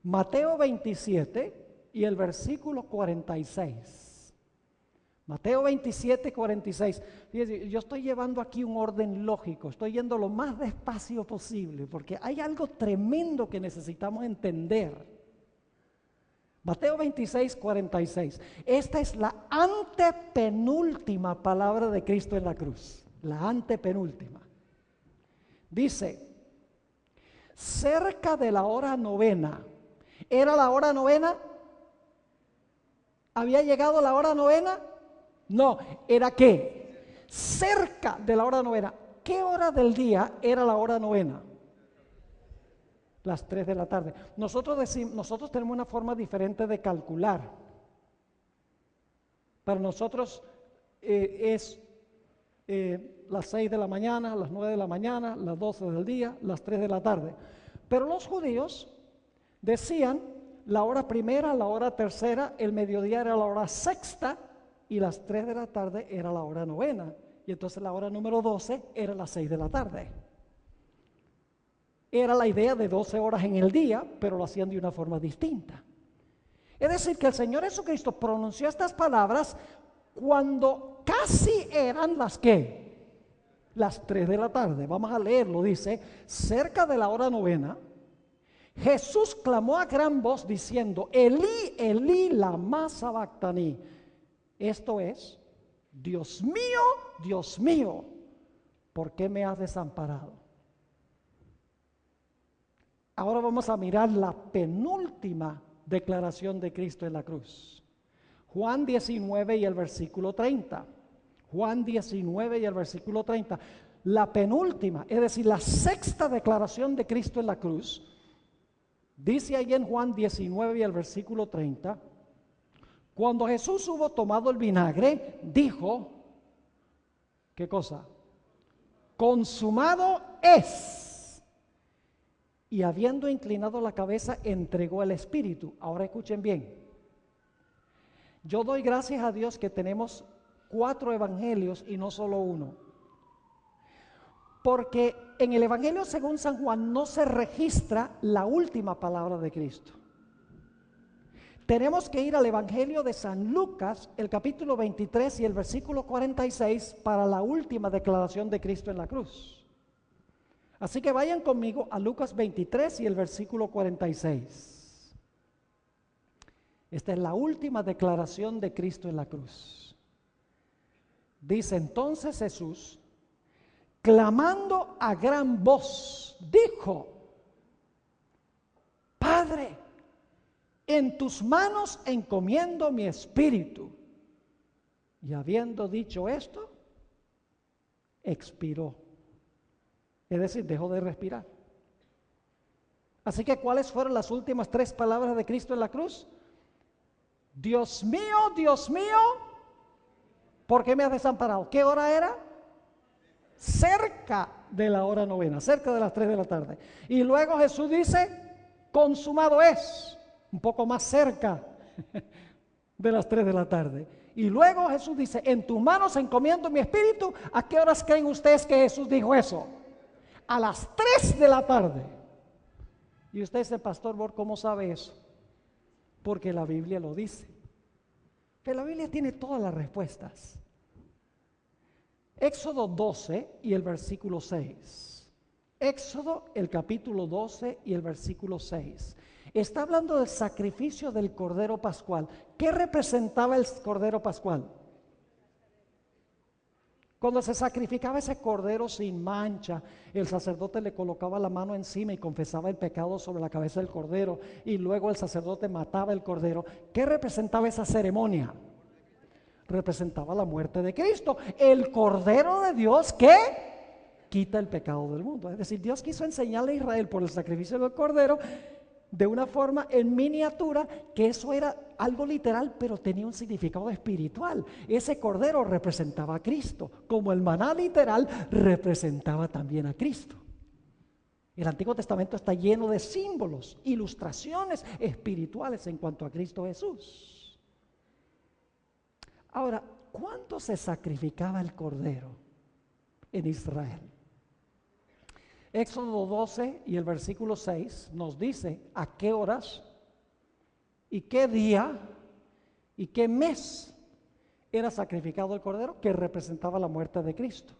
Speaker 3: Mateo 27 y el versículo 46. Mateo 27, 46. Fíjense, yo estoy llevando aquí un orden lógico, estoy yendo lo más despacio posible, porque hay algo tremendo que necesitamos entender. Mateo 26, 46. Esta es la antepenúltima palabra de Cristo en la cruz. La antepenúltima. Dice, cerca de la hora novena. ¿Era la hora novena? ¿Había llegado la hora novena? No, ¿era qué? Cerca de la hora novena. ¿Qué hora del día era la hora novena? Las 3 de la tarde. Nosotros tenemos una forma diferente de calcular. Para nosotros es las 6 de la mañana, las 9 de la mañana, las 12 del día, las 3 de la tarde. Pero los judíos decían la hora primera, la hora tercera, el mediodía era la hora sexta y las 3 de la tarde era la hora novena. Y entonces la hora número 12 era las 6 de la tarde. Era la idea de 12 horas en el día, pero lo hacían de una forma distinta. Es decir, que el Señor Jesucristo pronunció estas palabras cuando casi eran las ¿qué? Las 3 de la tarde. Vamos a leerlo, dice, cerca de la hora novena, Jesús clamó a gran voz diciendo, Elí, Elí, lama sabactani. Esto es, Dios mío, ¿por qué me has desamparado? Ahora vamos a mirar la penúltima declaración de Cristo en la cruz. Juan 19 y el versículo 30. Juan 19 y el versículo 30. La penúltima, es decir, la 6ª declaración de Cristo en la cruz. Dice ahí en Juan 19 y el versículo 30, cuando Jesús hubo tomado el vinagre, dijo, ¿qué cosa? Consumado es. Y habiendo inclinado la cabeza, entregó el Espíritu. Ahora escuchen bien. Yo doy gracias a Dios que tenemos 4 evangelios y no solo uno. Porque en el Evangelio según San Juan no se registra la última palabra de Cristo. tenemos que ir al Evangelio de San Lucas, el capítulo 23 y el versículo 46 para la última declaración de Cristo en la cruz. Así que vayan conmigo a Lucas 23 y el versículo 46. Esta es la última declaración de Cristo en la cruz. Dice entonces Jesús, clamando a gran voz, dijo: Padre, en tus manos encomiendo mi espíritu. Y habiendo dicho esto, expiró. Es decir, dejó de respirar. Así que, ¿cuáles fueron las últimas 3 palabras de Cristo en la cruz? Dios mío, ¿por qué me has desamparado? ¿Qué hora era? Cerca de la hora novena, cerca de las 3 de la tarde. Y luego Jesús dice, consumado es, un poco más cerca de las 3 de la tarde. Y luego Jesús dice, en tus manos encomiendo mi espíritu. ¿A qué horas creen ustedes que Jesús dijo eso? A las 3 de la tarde. Y usted dice, Pastor Bor, ¿cómo sabe eso? Porque la Biblia lo dice. Pero la Biblia tiene todas las respuestas. Éxodo 12 y el versículo 6. Éxodo, el capítulo 12 y el versículo 6. Está hablando del sacrificio del Cordero Pascual. ¿Qué representaba el Cordero Pascual? Cuando se sacrificaba ese cordero sin mancha, el sacerdote le colocaba la mano encima y confesaba el pecado sobre la cabeza del cordero, y luego el sacerdote mataba el cordero. ¿Qué representaba esa ceremonia? Representaba la muerte de Cristo, el Cordero de Dios que quita el pecado del mundo. Es decir, Dios quiso enseñarle a Israel por el sacrificio del cordero de una forma en miniatura, que eso era algo literal, pero tenía un significado espiritual. Ese cordero representaba a Cristo, como el maná literal representaba también a Cristo. El Antiguo Testamento está lleno de símbolos, ilustraciones espirituales en cuanto a Cristo Jesús. Ahora, ¿cuándo se sacrificaba el cordero en Israel? Éxodo 12 y el versículo 6 nos dice a qué horas y qué día y qué mes era sacrificado el cordero, que representaba la muerte de Cristo.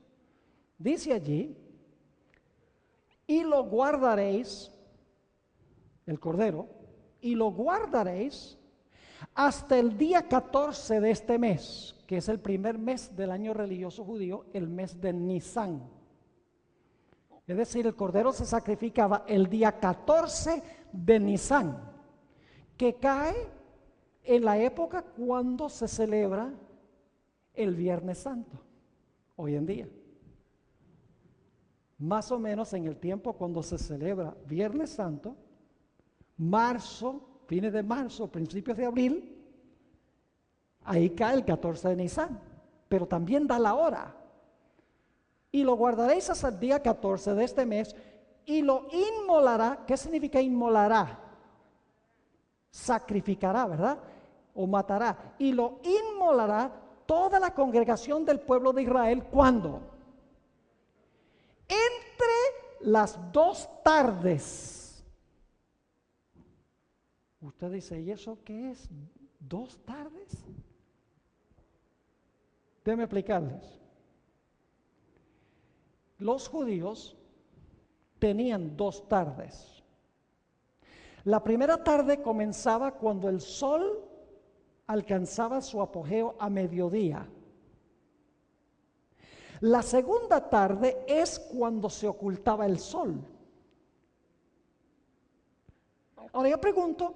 Speaker 3: Dice allí, y lo guardaréis, el cordero, y lo guardaréis hasta el día 14 de este mes, que es el primer mes del año religioso judío, el mes de Nisán. Es decir, el cordero se sacrificaba el día 14 de Nisán, que cae en la época cuando se celebra el Viernes Santo, hoy en día. Más o menos en el tiempo cuando se celebra Viernes Santo, marzo, fines de marzo, principios de abril, ahí cae el 14 de Nisán, pero también da la hora. Y lo guardaréis hasta el día 14 de este mes y lo inmolará. ¿Qué significa inmolará? Sacrificará, ¿verdad? O matará. Y lo inmolará toda la congregación del pueblo de Israel. ¿Cuándo? Entre las 2 tardes. Usted dice, ¿y eso qué es? ¿2 tardes? Déjenme explicarles. Los judíos tenían 2 tardes. La primera tarde comenzaba cuando el sol alcanzaba su apogeo a mediodía. La segunda tarde es cuando se ocultaba el sol. Ahora yo pregunto,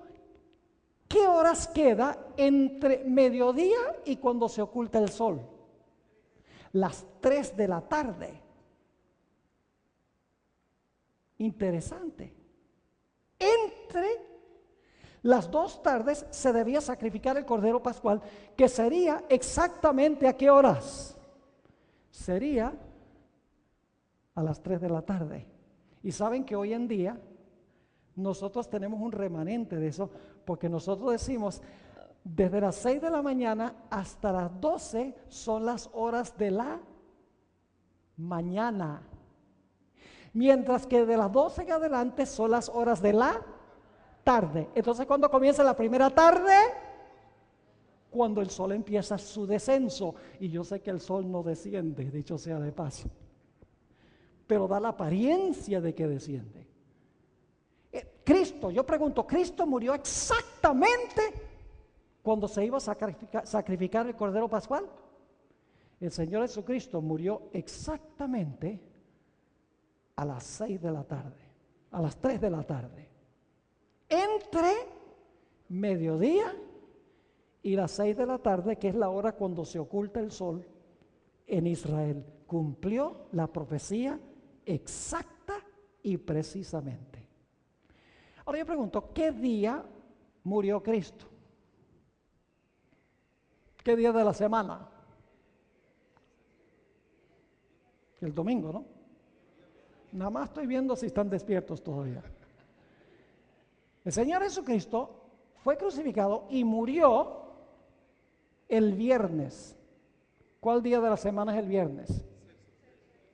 Speaker 3: ¿qué horas queda entre mediodía y cuando se oculta el sol? Las 3 de la tarde. Interesante. Entre las 2 tardes se debía sacrificar el cordero pascual, que sería exactamente ¿a qué horas? Sería a las 3 de la tarde. Y saben que hoy en día nosotros tenemos un remanente de eso, porque nosotros decimos desde las 6 de la mañana hasta las 12 son las horas de la mañana. Mientras que de las 12 en adelante son las horas de la tarde. Entonces, ¿cuándo comienza la primera tarde? Cuando el sol empieza su descenso. Y yo sé que el sol no desciende, dicho sea de paso, pero da la apariencia de que desciende. Cristo, yo pregunto, ¿Cristo murió exactamente cuando se iba a sacrificar el Cordero Pascual? El Señor Jesucristo murió exactamente a las 6 de la tarde, a las 3 de la tarde, entre mediodía y las 6 de la tarde, que es la hora cuando se oculta el sol en Israel. Cumplió la profecía exacta y precisamente. Ahora yo pregunto, ¿qué día murió Cristo? ¿Qué día de la semana? El domingo, ¿no? Nada más estoy viendo si están despiertos todavía. El Señor Jesucristo fue crucificado y murió el viernes. ¿Cuál día de la semana es el viernes?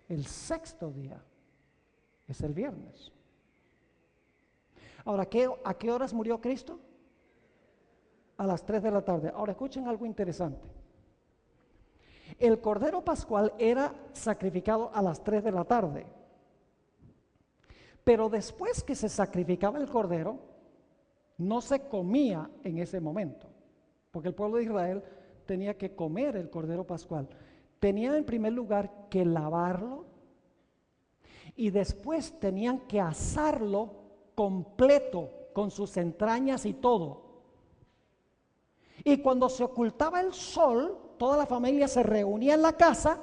Speaker 3: El sexto día es el viernes. Ahora, ¿a qué horas murió Cristo? A las 3 de la tarde. Ahora escuchen algo interesante. El Cordero Pascual era sacrificado a las 3 de la tarde. Pero después que se sacrificaba el Cordero, no se comía en ese momento. Porque el pueblo de Israel tenía que comer el Cordero Pascual. Tenían en primer lugar que lavarlo y después tenían que asarlo completo, con sus entrañas y todo. Y cuando se ocultaba el sol, toda la familia se reunía en la casa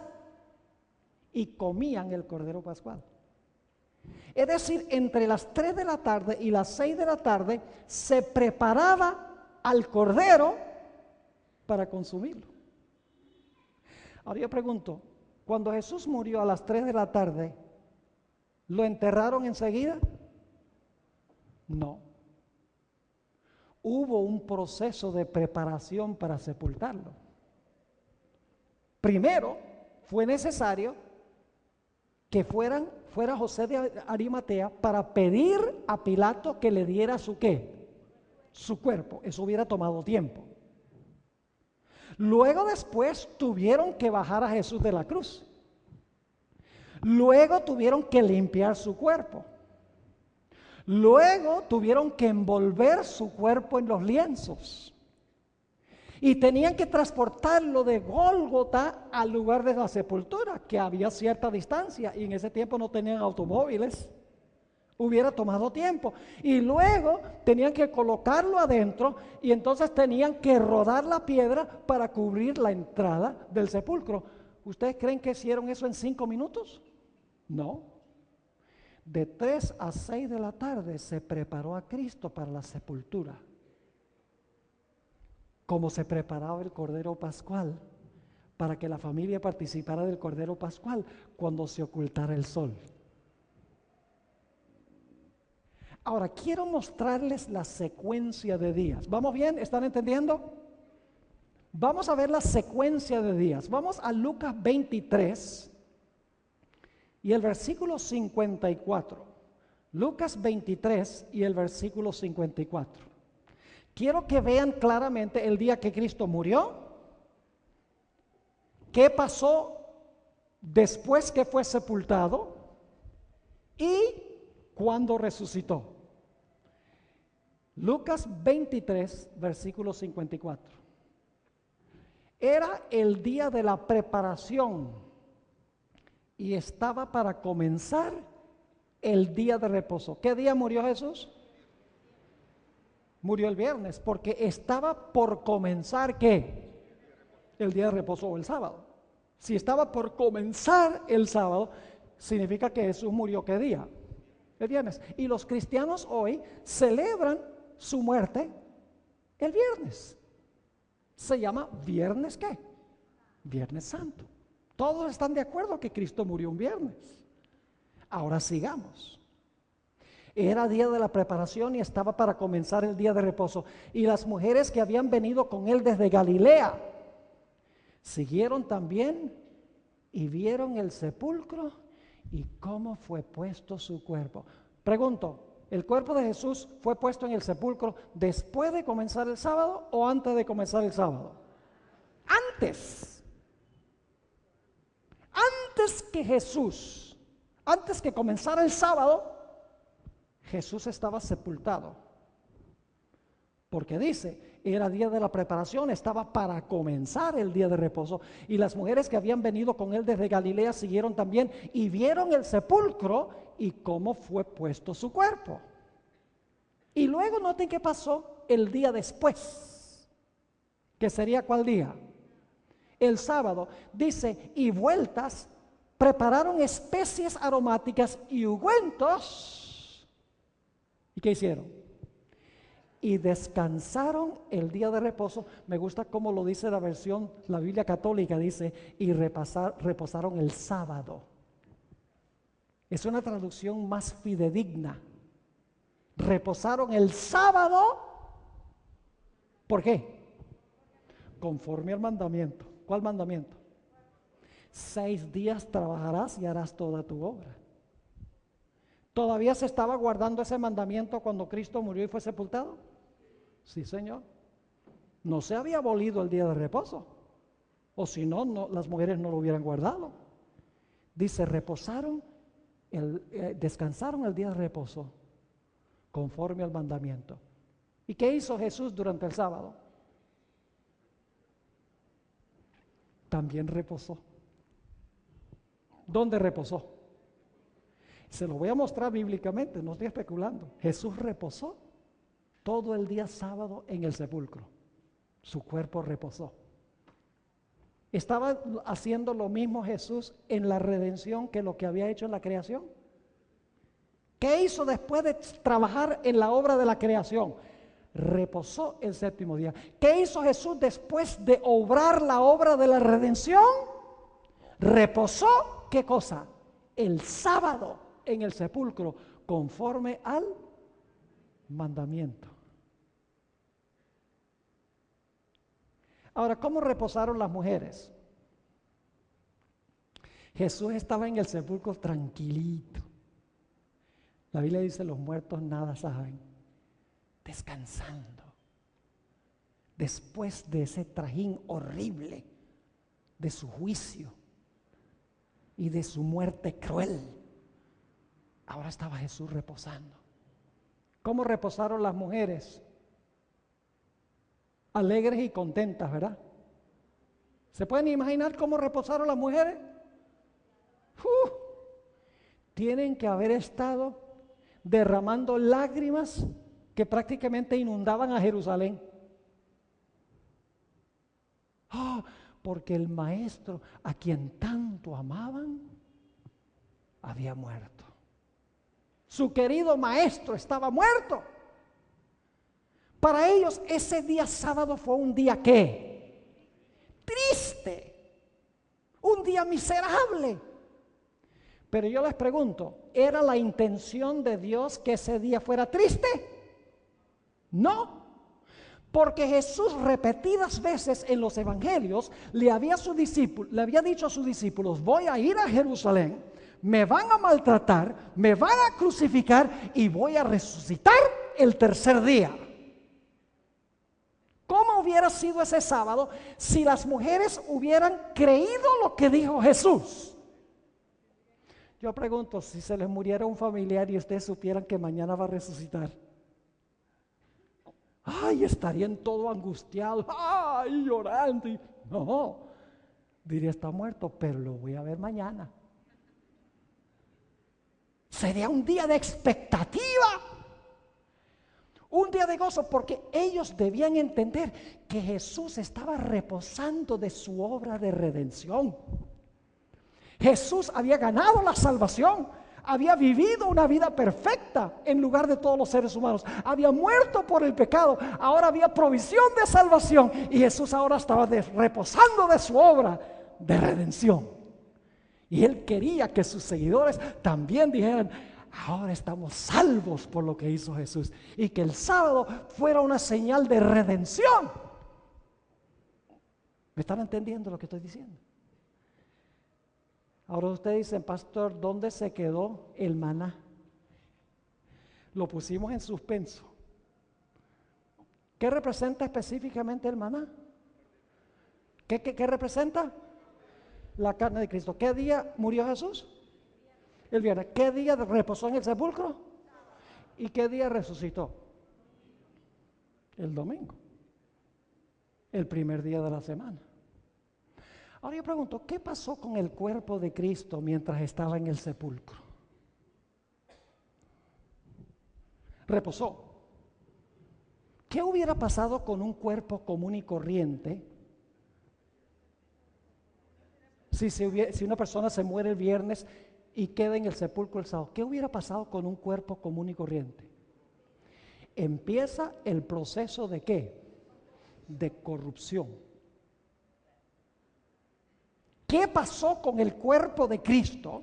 Speaker 3: y comían el Cordero Pascual. Es decir, entre las 3 de la tarde y las 6 de la tarde se preparaba al Cordero para consumirlo. Ahora yo pregunto, cuando Jesús murió a las 3 de la tarde, ¿lo enterraron enseguida? No. Hubo un proceso de preparación para sepultarlo. Primero, fue necesario que fuera José de Arimatea para pedir a Pilato que le diera su ¿qué? Su cuerpo. Eso hubiera tomado tiempo. Luego después tuvieron que bajar a Jesús de la cruz. Luego tuvieron que limpiar su cuerpo. Luego tuvieron que envolver su cuerpo en los lienzos. Y tenían que transportarlo de Gólgota al lugar de la sepultura, que había cierta distancia, y en ese tiempo no tenían automóviles. Hubiera tomado tiempo. Y luego tenían que colocarlo adentro, y entonces tenían que rodar la piedra para cubrir la entrada del sepulcro. ¿Ustedes creen que hicieron eso en 5 minutos? No. De 3 a 6 de la tarde se preparó a Cristo para la sepultura. Como se preparaba el Cordero Pascual para que la familia participara del Cordero Pascual cuando se ocultara el sol. Ahora quiero mostrarles la secuencia de días. ¿Vamos bien? ¿Están entendiendo? Vamos a ver la secuencia de días. Vamos a Lucas 23 y el versículo 54. Lucas 23 y el versículo 54. Quiero que vean claramente el día que Cristo murió, qué pasó después que fue sepultado y cuándo resucitó. Lucas 23, versículo 54. Era el día de la preparación y estaba para comenzar el día de reposo. ¿Qué día murió Jesús? Murió el viernes, porque estaba por comenzar ¿qué? El día de reposo o el sábado. Si estaba por comenzar el sábado, significa que Jesús murió ¿qué día? El viernes. Y los cristianos hoy celebran su muerte el viernes. Se llama Viernes ¿qué? Viernes Santo. Todos están de acuerdo que Cristo murió un viernes. Ahora sigamos. Era día de la preparación y estaba para comenzar el día de reposo. Y las mujeres que habían venido con él desde Galilea siguieron también y vieron el sepulcro y cómo fue puesto su cuerpo. Pregunto, ¿El cuerpo de Jesús fue puesto en el sepulcro después de comenzar el sábado o antes de comenzar el sábado? Antes. Antes que comenzara el sábado, Jesús estaba sepultado. Porque dice, era día de la preparación, estaba para comenzar el día de reposo. Y las mujeres que habían venido con él desde Galilea siguieron también y vieron el sepulcro y cómo fue puesto su cuerpo. Y luego noten qué pasó el día después, que sería ¿cuál día? El sábado. Dice, y vueltas, prepararon especies aromáticas y ungüentos. ¿Y qué hicieron? Y descansaron el día de reposo. Me gusta cómo lo dice la versión, la Biblia católica dice, y reposaron el sábado. Es una traducción más fidedigna. Reposaron el sábado. ¿Por qué? Conforme al mandamiento. ¿Cuál mandamiento? 6 días trabajarás y harás toda tu obra. ¿Todavía se estaba guardando ese mandamiento cuando Cristo murió y fue sepultado? Sí, Señor. No se había abolido el día de reposo. O si no, las mujeres no lo hubieran guardado. Dice, descansaron el día de reposo conforme al mandamiento. ¿Y qué hizo Jesús durante el sábado? También reposó. ¿Dónde reposó? Se lo voy a mostrar bíblicamente, no estoy especulando. Jesús reposó todo el día sábado en el sepulcro. Su cuerpo reposó. ¿Estaba haciendo lo mismo Jesús en la redención que lo que había hecho en la creación? ¿Qué hizo después de trabajar en la obra de la creación? Reposó el séptimo día. ¿Qué hizo Jesús después de obrar la obra de la redención? Reposó, ¿qué cosa? El sábado en el sepulcro, conforme al mandamiento. Ahora, ¿cómo reposaron las mujeres? Jesús estaba en el sepulcro tranquilito. La Biblia dice, los muertos nada saben, descansando. Después de ese trajín horrible de su juicio y de su muerte cruel, ahora estaba Jesús reposando. ¿Cómo reposaron las mujeres? Alegres y contentas, ¿verdad? ¿Se pueden imaginar cómo reposaron las mujeres? Tienen que haber estado derramando lágrimas que prácticamente inundaban a Jerusalén. Porque el maestro a quien tanto amaban había muerto. Su querido maestro estaba muerto. Para ellos ese día sábado fue un día ¿qué? Triste, un día miserable. Pero yo les pregunto, ¿era la intención de Dios que ese día fuera triste? No, porque Jesús repetidas veces en los evangelios le había dicho a sus discípulos, voy a ir a Jerusalén, me van a maltratar, me van a crucificar y voy a resucitar el tercer día. ¿Cómo hubiera sido ese sábado si las mujeres hubieran creído lo que dijo Jesús? Yo pregunto, si se les muriera un familiar y ustedes supieran que mañana va a resucitar. Ay, estarían todo angustiados, ay, llorando. No, diría, está muerto, pero lo voy a ver mañana. Sería un día de expectativa, un día de gozo, porque ellos debían entender que Jesús estaba reposando de su obra de redención. Jesús había ganado la salvación, había vivido una vida perfecta en lugar de todos los seres humanos, había muerto por el pecado, ahora había provisión de salvación y Jesús ahora estaba reposando de su obra de redención. Y él quería que sus seguidores también dijeran, ahora estamos salvos por lo que hizo Jesús, y que el sábado fuera una señal de redención. ¿Me están entendiendo lo que estoy diciendo? Ahora ustedes dicen, pastor, ¿dónde se quedó el maná? Lo pusimos en suspenso. ¿Qué representa específicamente el maná? ¿Qué representa? La carne de Cristo. ¿Qué día murió Jesús? El viernes. ¿Qué día reposó en el sepulcro? ¿Y qué día resucitó? El domingo. El primer día de la semana. Ahora yo pregunto, ¿qué pasó con el cuerpo de Cristo mientras estaba en el sepulcro? Reposó. ¿Qué hubiera pasado con un cuerpo común y corriente si una persona se muere el viernes y queda en el sepulcro el sábado? ¿Qué hubiera pasado con un cuerpo común y corriente? Empieza el proceso de ¿qué? De corrupción. ¿Qué pasó con el cuerpo de Cristo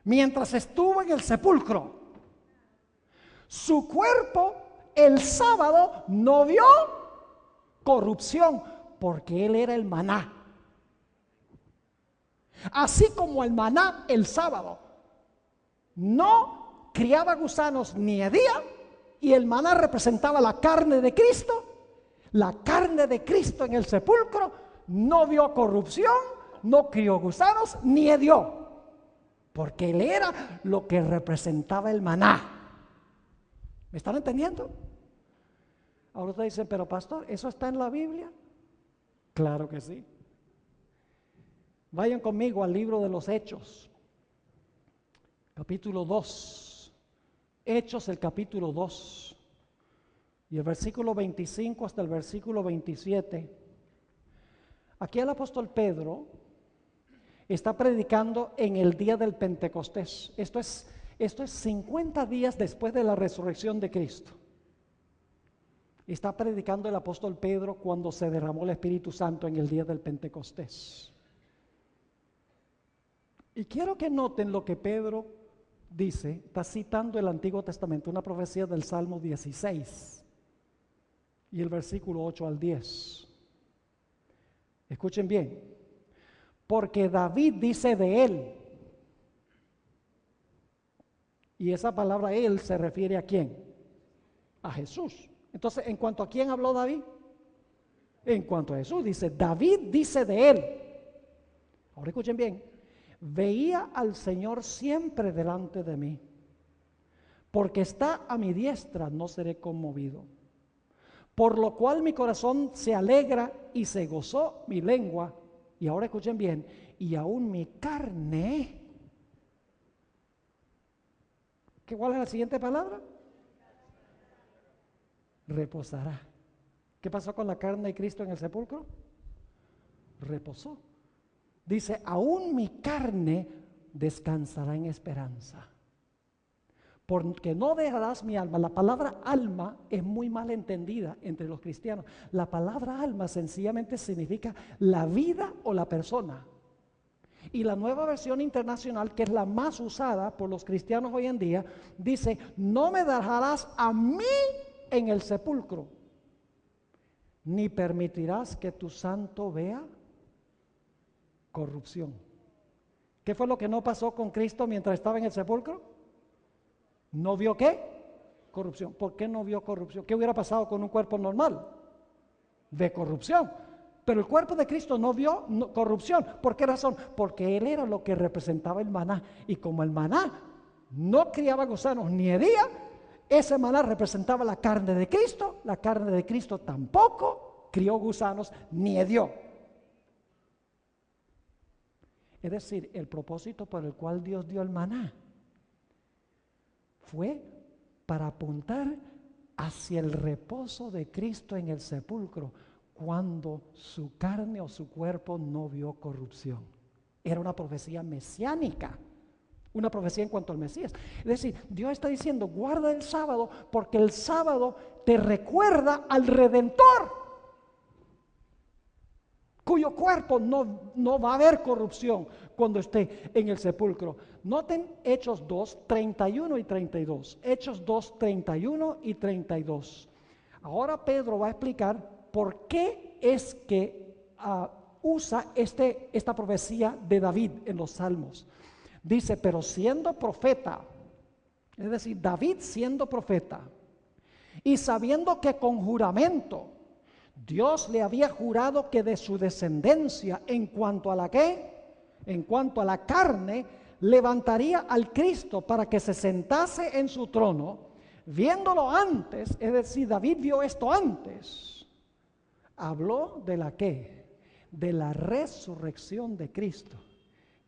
Speaker 3: mientras estuvo en el sepulcro? Su cuerpo el sábado no vio corrupción porque él era el maná. Así como el maná el sábado no criaba gusanos ni hedía, y el maná representaba la carne de Cristo, la carne de Cristo en el sepulcro no vio corrupción, no crió gusanos ni hedió, porque él era lo que representaba el maná. ¿Me están entendiendo? Ahora ustedes dicen, pero pastor, ¿eso está en la Biblia? Claro que sí. Vayan conmigo al libro de los Hechos, capítulo 2. Hechos, el capítulo 2. Y el versículo 25 hasta el versículo 27. Aquí el apóstol Pedro está predicando en el día del Pentecostés. Esto es 50 días después de la resurrección de Cristo. Está predicando el apóstol Pedro cuando se derramó el Espíritu Santo en el día del Pentecostés. Y quiero que noten lo que Pedro dice. Está citando el Antiguo Testamento, una profecía del Salmo 16 y el versículo 8 al 10. Escuchen bien. Porque David dice de él, y esa palabra él se refiere ¿a quién? A Jesús. Entonces, ¿en cuanto a quién habló David? En cuanto a Jesús, dice, David dice de él. Ahora escuchen bien. Veía al Señor siempre delante de mí, porque está a mi diestra, no seré conmovido. Por lo cual mi corazón se alegra y se gozó mi lengua. Y ahora escuchen bien, y aún mi carne. ¿Cuál es la siguiente palabra? Reposará. ¿Qué pasó con la carne de Cristo en el sepulcro? Reposó. Dice, aún mi carne descansará en esperanza, porque no dejarás mi alma. La palabra alma es muy mal entendida entre los cristianos. La palabra alma sencillamente significa la vida o la persona. Y la Nueva Versión Internacional, que es la más usada por los cristianos hoy en día, dice, no me dejarás a mí en el sepulcro, ni permitirás que tu santo vea corrupción. ¿Qué fue lo que no pasó con Cristo mientras estaba en el sepulcro? ¿No vio qué? Corrupción. ¿Por qué no vio corrupción? ¿Qué hubiera pasado con un cuerpo normal? De corrupción. Pero el cuerpo de Cristo no vio corrupción. ¿Por qué razón? Porque Él era lo que representaba el maná. Y como el maná no criaba gusanos ni hedía, ese maná representaba la carne de Cristo. La carne de Cristo tampoco crió gusanos ni hedió. Es decir, el propósito por el cual Dios dio el maná fue para apuntar hacia el reposo de Cristo en el sepulcro, cuando su carne o su cuerpo no vio corrupción. Era una profecía mesiánica, una profecía en cuanto al Mesías. Es decir, Dios está diciendo, guarda el sábado, porque el sábado te recuerda al Redentor, cuyo cuerpo no va a haber corrupción cuando esté en el sepulcro. Noten Hechos 2, 31 y 32. Hechos 2, 31 y 32. Ahora Pedro va a explicar por qué es que usa esta profecía de David en los Salmos. Dice, pero siendo profeta, Es decir, David siendo profeta y sabiendo que con juramento Dios le había jurado que de su descendencia, en cuanto a la ¿qué? En cuanto a la carne, levantaría al Cristo para que se sentase en su trono, viéndolo antes, es decir, David vio esto antes, habló de la ¿qué? De la resurrección de Cristo,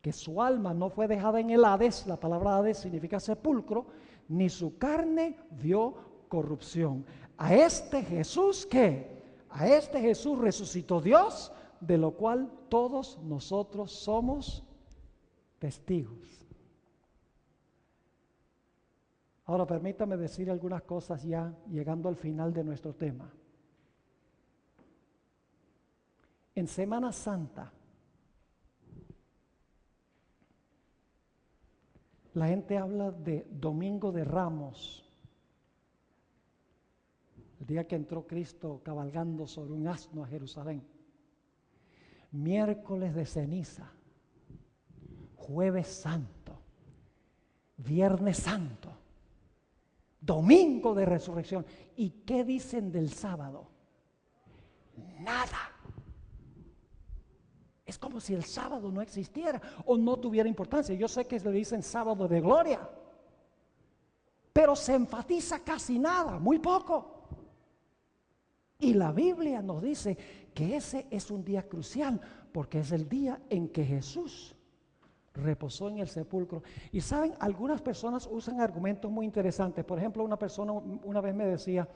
Speaker 3: que su alma no fue dejada en el Hades, la palabra Hades significa sepulcro, ni su carne vio corrupción. A este Jesús, ¿qué? A este Jesús resucitó Dios, de lo cual todos nosotros somos testigos. Ahora permítame decir algunas cosas ya llegando al final de nuestro tema. En Semana Santa, la gente habla de Domingo de Ramos, el día que entró Cristo cabalgando sobre un asno a Jerusalén. Miércoles de ceniza, Jueves Santo, Viernes Santo, Domingo de resurrección. ¿Y qué dicen del sábado? Nada. Es como si el sábado no existiera o no tuviera importancia. Yo sé que le dicen sábado de gloria, pero se enfatiza casi nada, muy poco. Y la Biblia nos dice que ese es un día crucial, porque es el día en que Jesús reposó en el sepulcro. Y saben, algunas personas usan argumentos muy interesantes. Por ejemplo, una persona una vez me decía,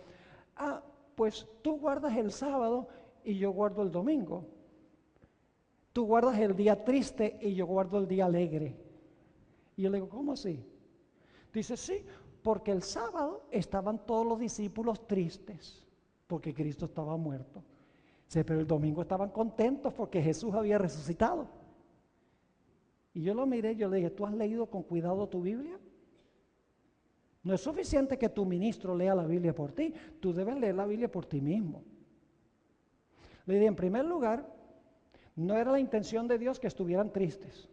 Speaker 3: pues tú guardas el sábado y yo guardo el domingo. Tú guardas el día triste y yo guardo el día alegre. Y yo le digo, ¿cómo así? Dice, sí, porque el sábado estaban todos los discípulos tristes, porque Cristo estaba muerto. Sí, pero el domingo estaban contentos porque Jesús había resucitado. Y yo lo miré, yo le dije, ¿tú has leído con cuidado tu Biblia? No es suficiente que tu ministro lea la Biblia por ti, tú debes leer la Biblia por ti mismo. Le dije, en primer lugar, no era la intención de Dios que estuvieran tristes,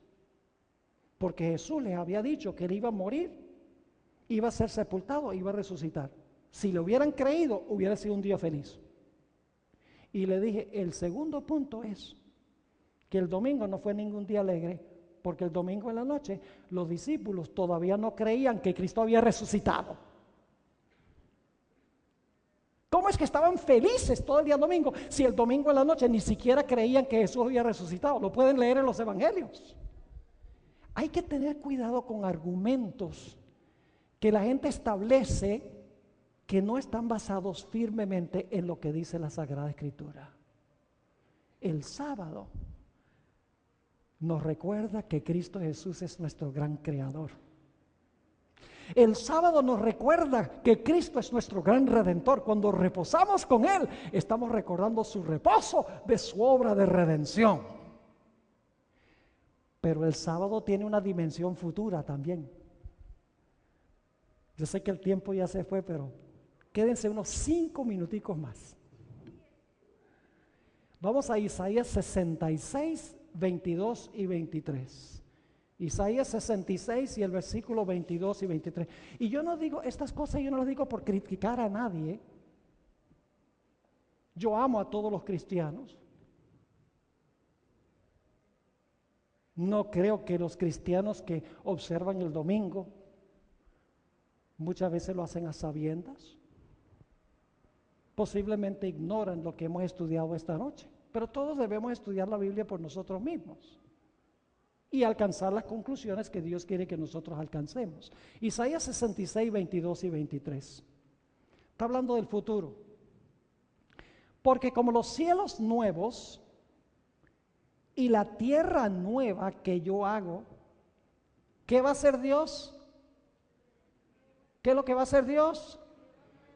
Speaker 3: porque Jesús les había dicho que él iba a morir, iba a ser sepultado, iba a resucitar. Si le hubieran creído, hubiera sido un día feliz. Y le dije, el segundo punto es que el domingo no fue ningún día alegre, porque el domingo en la noche los discípulos todavía no creían que Cristo había resucitado. ¿Cómo es que estaban felices todo el día domingo si el domingo en la noche ni siquiera creían que Jesús había resucitado? Lo pueden leer en los evangelios. Hay que tener cuidado con argumentos que la gente establece que no están basados firmemente en lo que dice la Sagrada Escritura. El sábado nos recuerda que Cristo Jesús es nuestro gran creador. El sábado nos recuerda que Cristo es nuestro gran redentor. Cuando reposamos con Él, estamos recordando su reposo de su obra de redención. Pero el sábado tiene una dimensión futura también. Yo sé que el tiempo ya se fue, pero quédense unos 5 minuticos más. Vamos a Isaías 66, 22 y 23. Isaías 66 y el versículo 22 y 23. Y yo no digo estas cosas, yo no las digo por criticar a nadie. Yo amo a todos los cristianos. No creo que los cristianos que observan el domingo muchas veces lo hacen a sabiendas. Posiblemente ignoran lo que hemos estudiado esta noche. Pero todos debemos estudiar la Biblia por nosotros mismos y alcanzar las conclusiones que Dios quiere que nosotros alcancemos. Isaías 66, 22 y 23. Está hablando del futuro. Porque como los cielos nuevos y la tierra nueva que yo hago, ¿qué va a hacer Dios? ¿Qué es lo que va a hacer Dios?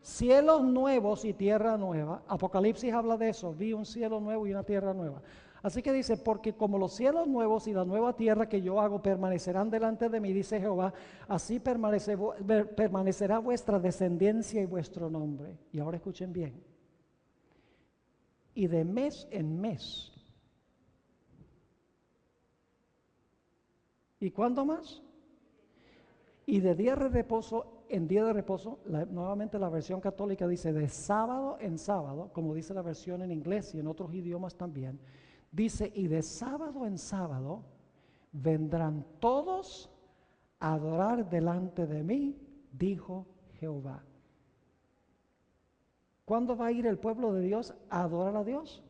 Speaker 3: Cielos nuevos y tierra nueva. Apocalipsis habla de eso. Vi un cielo nuevo y una tierra nueva. Así que dice, porque como los cielos nuevos y la nueva tierra que yo hago permanecerán delante de mí, dice Jehová, así permanecerá vuestra descendencia y vuestro nombre. Y ahora escuchen bien. Y de mes en mes. ¿Y cuándo más? Y de día de reposo en día de reposo, nuevamente la versión católica dice de sábado en sábado, como dice la versión en inglés y en otros idiomas también, dice, y de sábado en sábado vendrán todos a adorar delante de mí, dijo Jehová. ¿Cuándo va a ir el pueblo de Dios a adorar a Dios?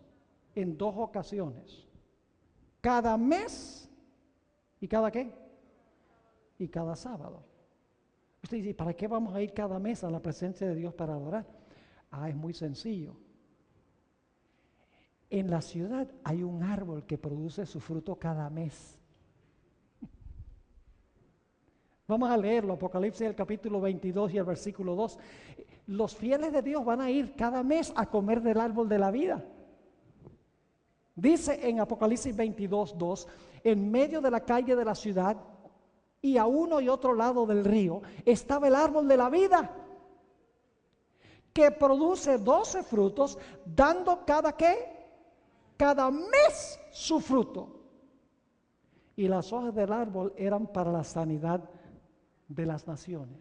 Speaker 3: En 2 ocasiones. Cada mes, ¿y cada qué? Y cada sábado. Usted dice, ¿para qué vamos a ir cada mes a la presencia de Dios para adorar? Es muy sencillo. En la ciudad hay un árbol que produce su fruto cada mes. Vamos a leerlo, Apocalipsis el capítulo 22 y el versículo 2. Los fieles de Dios van a ir cada mes a comer del árbol de la vida. Dice en Apocalipsis 22, 2, en medio de la calle de la ciudad y a uno y otro lado del río estaba el árbol de la vida, que produce 12 frutos, dando cada mes su fruto. Y las hojas del árbol eran para la sanidad de las naciones.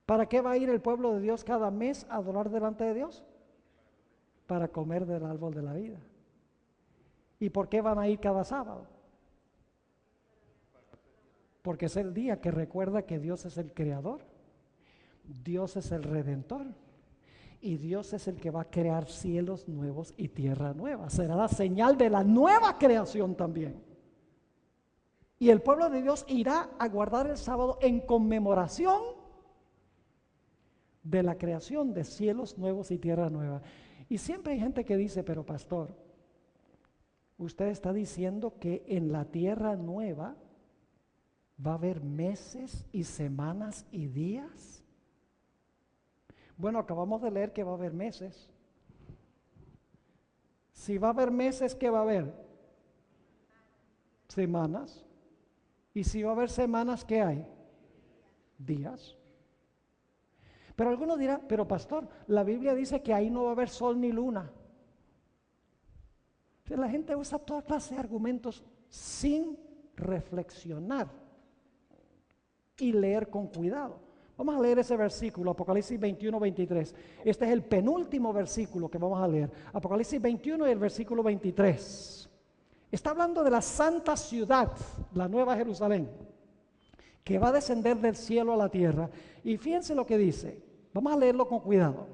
Speaker 3: ¿Para qué va a ir el pueblo de Dios cada mes a adorar delante de Dios? Para comer del árbol de la vida. ¿Y por qué van a ir cada sábado? Porque es el día que recuerda que Dios es el creador, Dios es el redentor y Dios es el que va a crear cielos nuevos y tierra nueva. Será la señal de la nueva creación también. Y el pueblo de Dios irá a guardar el sábado en conmemoración de la creación de cielos nuevos y tierra nueva. Y siempre hay gente que dice, pero pastor, usted está diciendo que en la tierra nueva va a haber meses y semanas y días. Bueno, acabamos de leer que va a haber meses. Si va a haber meses, ¿qué va a haber? Semanas. Y si va a haber semanas, ¿qué hay? Días. Pero algunos dirán, pero pastor, la Biblia dice que ahí no va a haber sol ni luna. Entonces, la gente usa toda clase de argumentos sin reflexionar y leer con cuidado. Vamos a leer ese versículo, Apocalipsis 21, 23. Este es el penúltimo versículo que vamos a leer. Apocalipsis 21 y el versículo 23. Está hablando de la santa ciudad, la Nueva Jerusalén, que va a descender del cielo a la tierra. Y fíjense lo que dice. Vamos a leerlo con cuidado.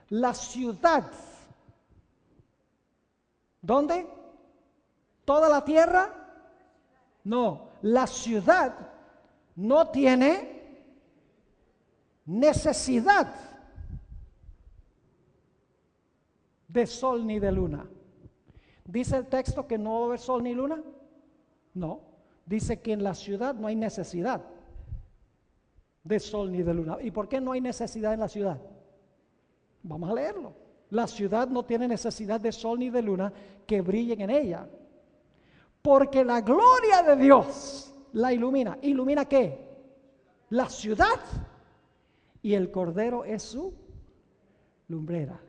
Speaker 3: La ciudad, ¿dónde? ¿Toda la tierra? No, la ciudad no tiene necesidad de sol ni de luna. ¿Dice el texto que no va a haber sol ni luna? No, dice que en la ciudad no hay necesidad de sol ni de luna. ¿Y por qué no hay necesidad en la ciudad? Vamos a leerlo. La ciudad no tiene necesidad de sol ni de luna que brillen en ella, porque la gloria de Dios la ilumina. ¿Ilumina qué? La ciudad. Y el Cordero es su lumbrera.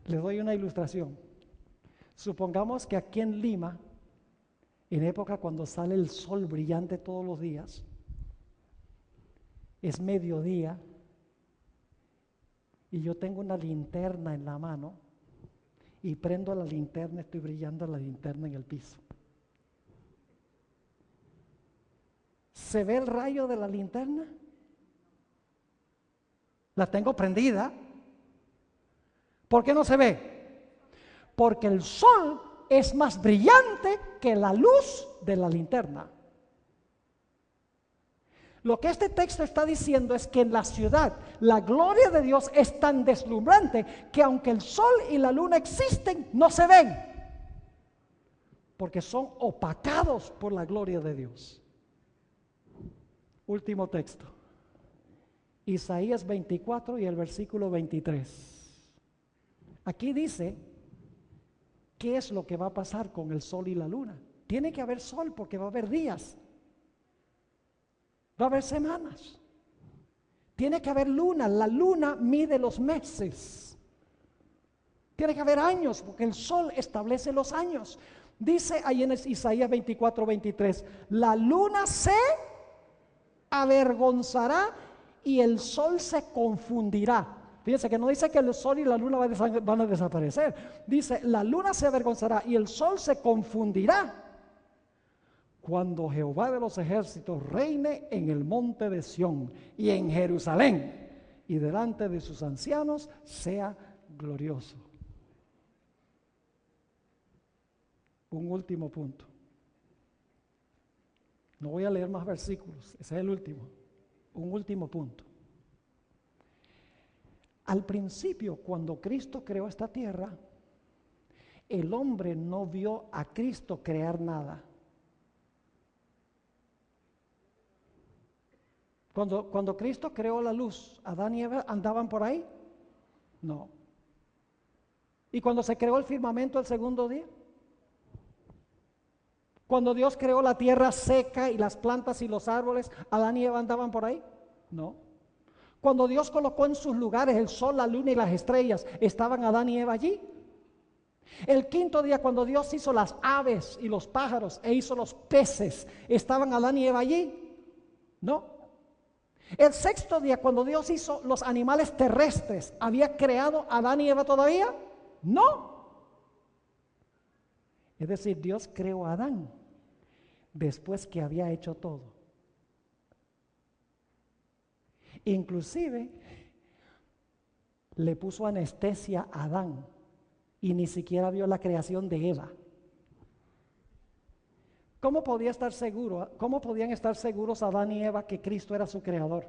Speaker 3: Les doy una ilustración. Supongamos que aquí en Lima, en época cuando sale el sol brillante todos los días, es mediodía y yo tengo una linterna en la mano y prendo la linterna, estoy brillando la linterna en el piso. ¿Se ve el rayo de la linterna? La tengo prendida. ¿Por qué no se ve? Porque el sol es más brillante que la luz de la linterna. Lo que este texto está diciendo es que en la ciudad la gloria de Dios es tan deslumbrante que aunque el sol y la luna existen, no se ven, porque son opacados por la gloria de Dios. Último texto. Isaías 24 y el versículo 23. Aquí dice qué es lo que va a pasar con el sol y la luna. Tiene que haber sol porque va a haber días, va a haber semanas. Tiene que haber luna, la luna mide los meses. Tiene que haber años porque el sol establece los años. Dice ahí en Isaías 24, 23, la luna se avergonzará y el sol se confundirá. Fíjense que no dice que el sol y la luna van a desaparecer. Dice, la luna se avergonzará y el sol se confundirá cuando Jehová de los ejércitos reine en el monte de Sión y en Jerusalén, y delante de sus ancianos sea glorioso. Un último punto. No voy a leer más versículos, ese es el último. Un último punto. Al principio, cuando Cristo creó esta tierra, el hombre no vio a Cristo crear nada. Cuando Cristo creó la luz, ¿Adán y Eva andaban por ahí? No. ¿Y cuando se creó el firmamento el segundo día? Cuando Dios creó la tierra seca y las plantas y los árboles, ¿Adán y Eva andaban por ahí? No. Cuando Dios colocó en sus lugares el sol, la luna y las estrellas, ¿estaban Adán y Eva allí? El quinto día, cuando Dios hizo las aves y los pájaros e hizo los peces, ¿estaban Adán y Eva allí? No. El sexto día, cuando Dios hizo los animales terrestres, ¿había creado Adán y Eva todavía? No. Es decir, Dios creó a Adán después que había hecho todo. Inclusive le puso anestesia a Adán y ni siquiera vio la creación de Eva. ¿Cómo podían estar seguros Adán y Eva que Cristo era su creador?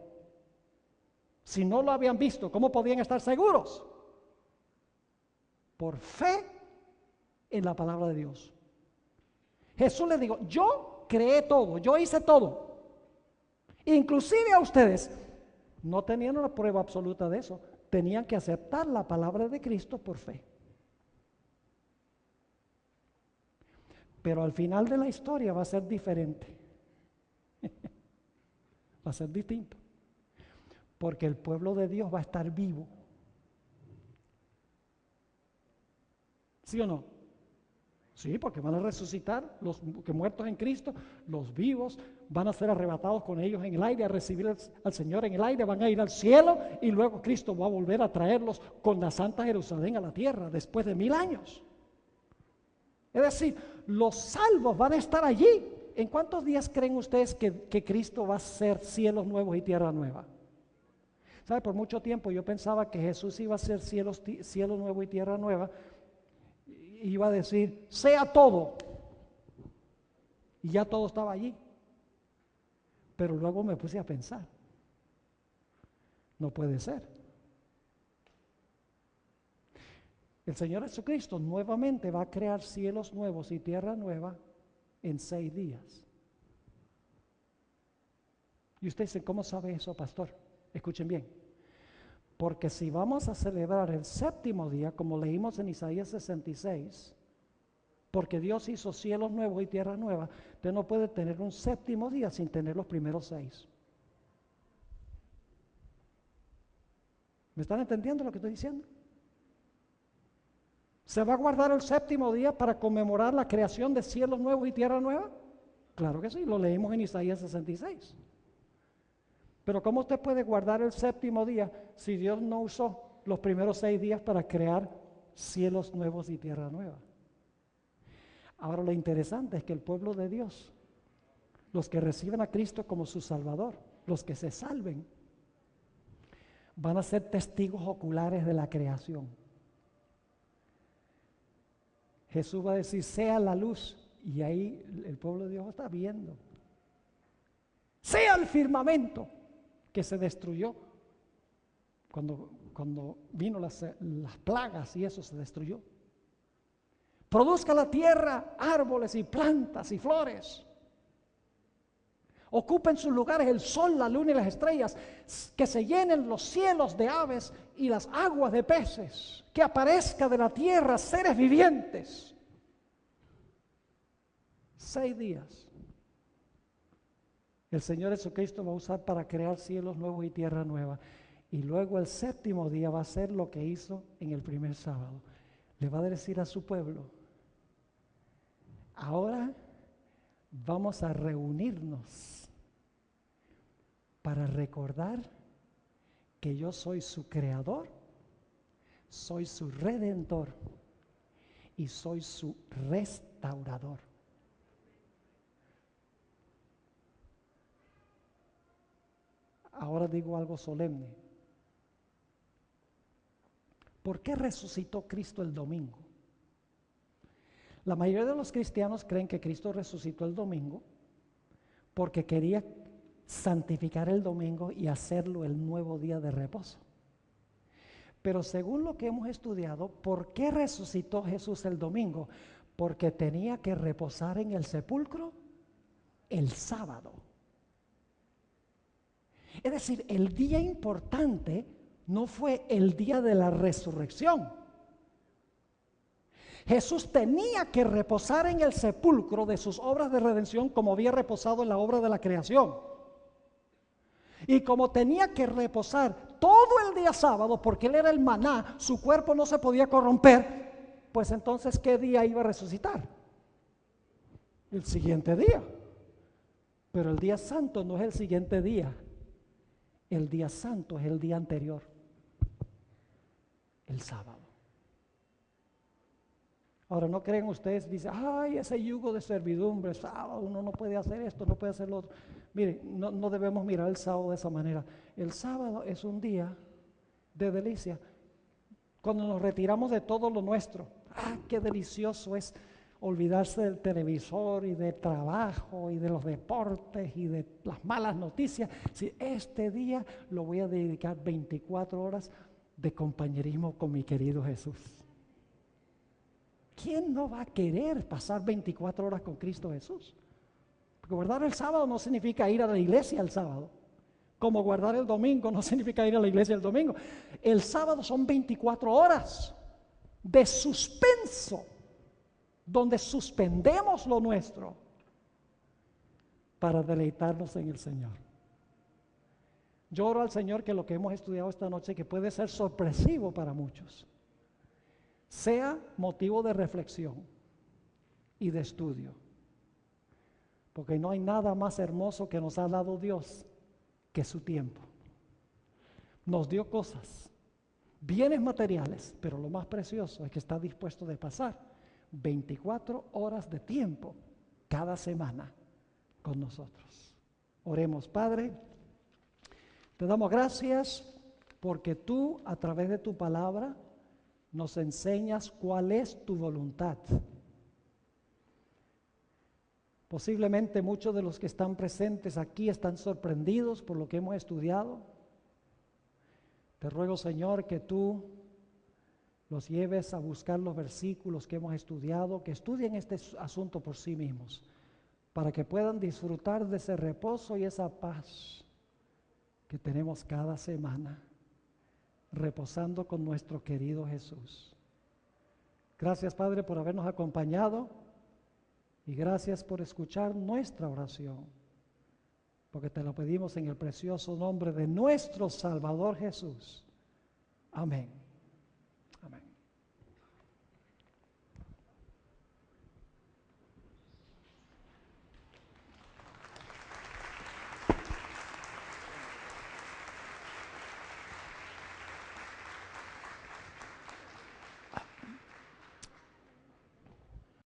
Speaker 3: Si no lo habían visto, ¿cómo podían estar seguros? Por fe en la palabra de Dios. Jesús les dijo, yo creé todo, yo hice todo. Inclusive a ustedes no tenían una prueba absoluta de eso, tenían que aceptar la palabra de Cristo por fe. Pero al final de la historia va a ser diferente. Va a ser distinto. Porque el pueblo de Dios va a estar vivo. ¿Sí o no? Sí, porque van a resucitar los que muertos en Cristo, los vivos van a ser arrebatados con ellos en el aire, a recibir al Señor en el aire, van a ir al cielo y luego Cristo va a volver a traerlos con la Santa Jerusalén a la tierra después de 1000 años. Es decir, los salvos van a estar allí. ¿En cuántos días creen ustedes que Cristo va a hacer cielos nuevos y tierra nueva? ¿Sabe? Por mucho tiempo yo pensaba que Jesús iba a hacer cielo nuevo y tierra nueva. Iba a decir, sea todo. Y ya todo estaba allí. Pero luego me puse a pensar, no puede ser. El Señor Jesucristo nuevamente va a crear cielos nuevos y tierra nueva en 6 días. Y usted dice, ¿cómo sabe eso, pastor? Escuchen bien. Porque si vamos a celebrar el 7º día, como leímos en Isaías 66, porque Dios hizo cielos nuevos y tierra nueva, usted no puede tener un 7º día sin tener los primeros 6. ¿Me están entendiendo lo que estoy diciendo? ¿Se va a guardar el 7º día para conmemorar la creación de cielos nuevos y tierra nueva? Claro que sí, lo leímos en Isaías 66. Pero ¿cómo usted puede guardar el 7º día si Dios no usó los primeros 6 días para crear cielos nuevos y tierra nueva? Ahora lo interesante es que el pueblo de Dios, los que reciben a Cristo como su Salvador, los que se salven, van a ser testigos oculares de la creación. Jesús va a decir, sea la luz, y ahí el pueblo de Dios está viendo. Sea el firmamento que se destruyó cuando vino las plagas y eso se destruyó. Produzca la tierra árboles y plantas y flores. Ocupen sus lugares el sol, la luna y las estrellas. Que se llenen los cielos de aves y las aguas de peces. Que aparezca de la tierra seres vivientes. 6 días. El Señor Jesucristo va a usar para crear cielos nuevos y tierra nueva. Y luego el 7º día va a ser lo que hizo en el primer sábado. Le va a decir a su pueblo, ahora vamos a reunirnos para recordar que yo soy su creador, soy su redentor y soy su restaurador. Ahora digo algo solemne. ¿Por qué resucitó Cristo el domingo? La mayoría de los cristianos creen que Cristo resucitó el domingo porque quería santificar el domingo y hacerlo el nuevo día de reposo. Pero según lo que hemos estudiado, ¿por qué resucitó Jesús el domingo? Porque tenía que reposar en el sepulcro el sábado. Es decir, el día importante no fue el día de la resurrección. Jesús tenía que reposar en el sepulcro de sus obras de redención como había reposado en la obra de la creación. Y como tenía que reposar todo el día sábado, porque él era el maná, su cuerpo no se podía corromper, pues entonces, ¿qué día iba a resucitar? El siguiente día. Pero el día santo no es el siguiente día. El día santo es el día anterior, el sábado. Ahora, ¿no creen ustedes? Dicen, ay, ese yugo de servidumbre, sábado, uno no puede hacer esto, no puede hacer lo otro. Miren, no debemos mirar el sábado de esa manera. El sábado es un día de delicia. Cuando nos retiramos de todo lo nuestro, qué delicioso es olvidarse del televisor y del trabajo y de los deportes y de las malas noticias. Si este día lo voy a dedicar 24 horas de compañerismo con mi querido Jesús. ¿Quién no va a querer pasar 24 horas con Cristo Jesús? Porque guardar el sábado no significa ir a la iglesia el sábado. Como guardar el domingo no significa ir a la iglesia el domingo. El sábado son 24 horas de suspenso, donde suspendemos lo nuestro para deleitarnos en el Señor. Yo oro al Señor que lo que hemos estudiado esta noche, que puede ser sorpresivo para muchos, sea motivo de reflexión y de estudio. Porque no hay nada más hermoso que nos ha dado Dios que su tiempo. Nos dio cosas, bienes materiales, pero lo más precioso es que está dispuesto de pasar 24 horas de tiempo cada semana con nosotros. Oremos. Padre, te damos gracias porque tú, a través de tu palabra, nos enseñas cuál es tu voluntad. Posiblemente muchos de los que están presentes aquí están sorprendidos por lo que hemos estudiado. Te ruego, Señor, que tú los lleves a buscar los versículos que hemos estudiado, que estudien este asunto por sí mismos, para que puedan disfrutar de ese reposo y esa paz que tenemos cada semana, reposando con nuestro querido Jesús. Gracias, Padre, por habernos acompañado y gracias por escuchar nuestra oración, porque te lo pedimos en el precioso nombre de nuestro Salvador Jesús. Amén.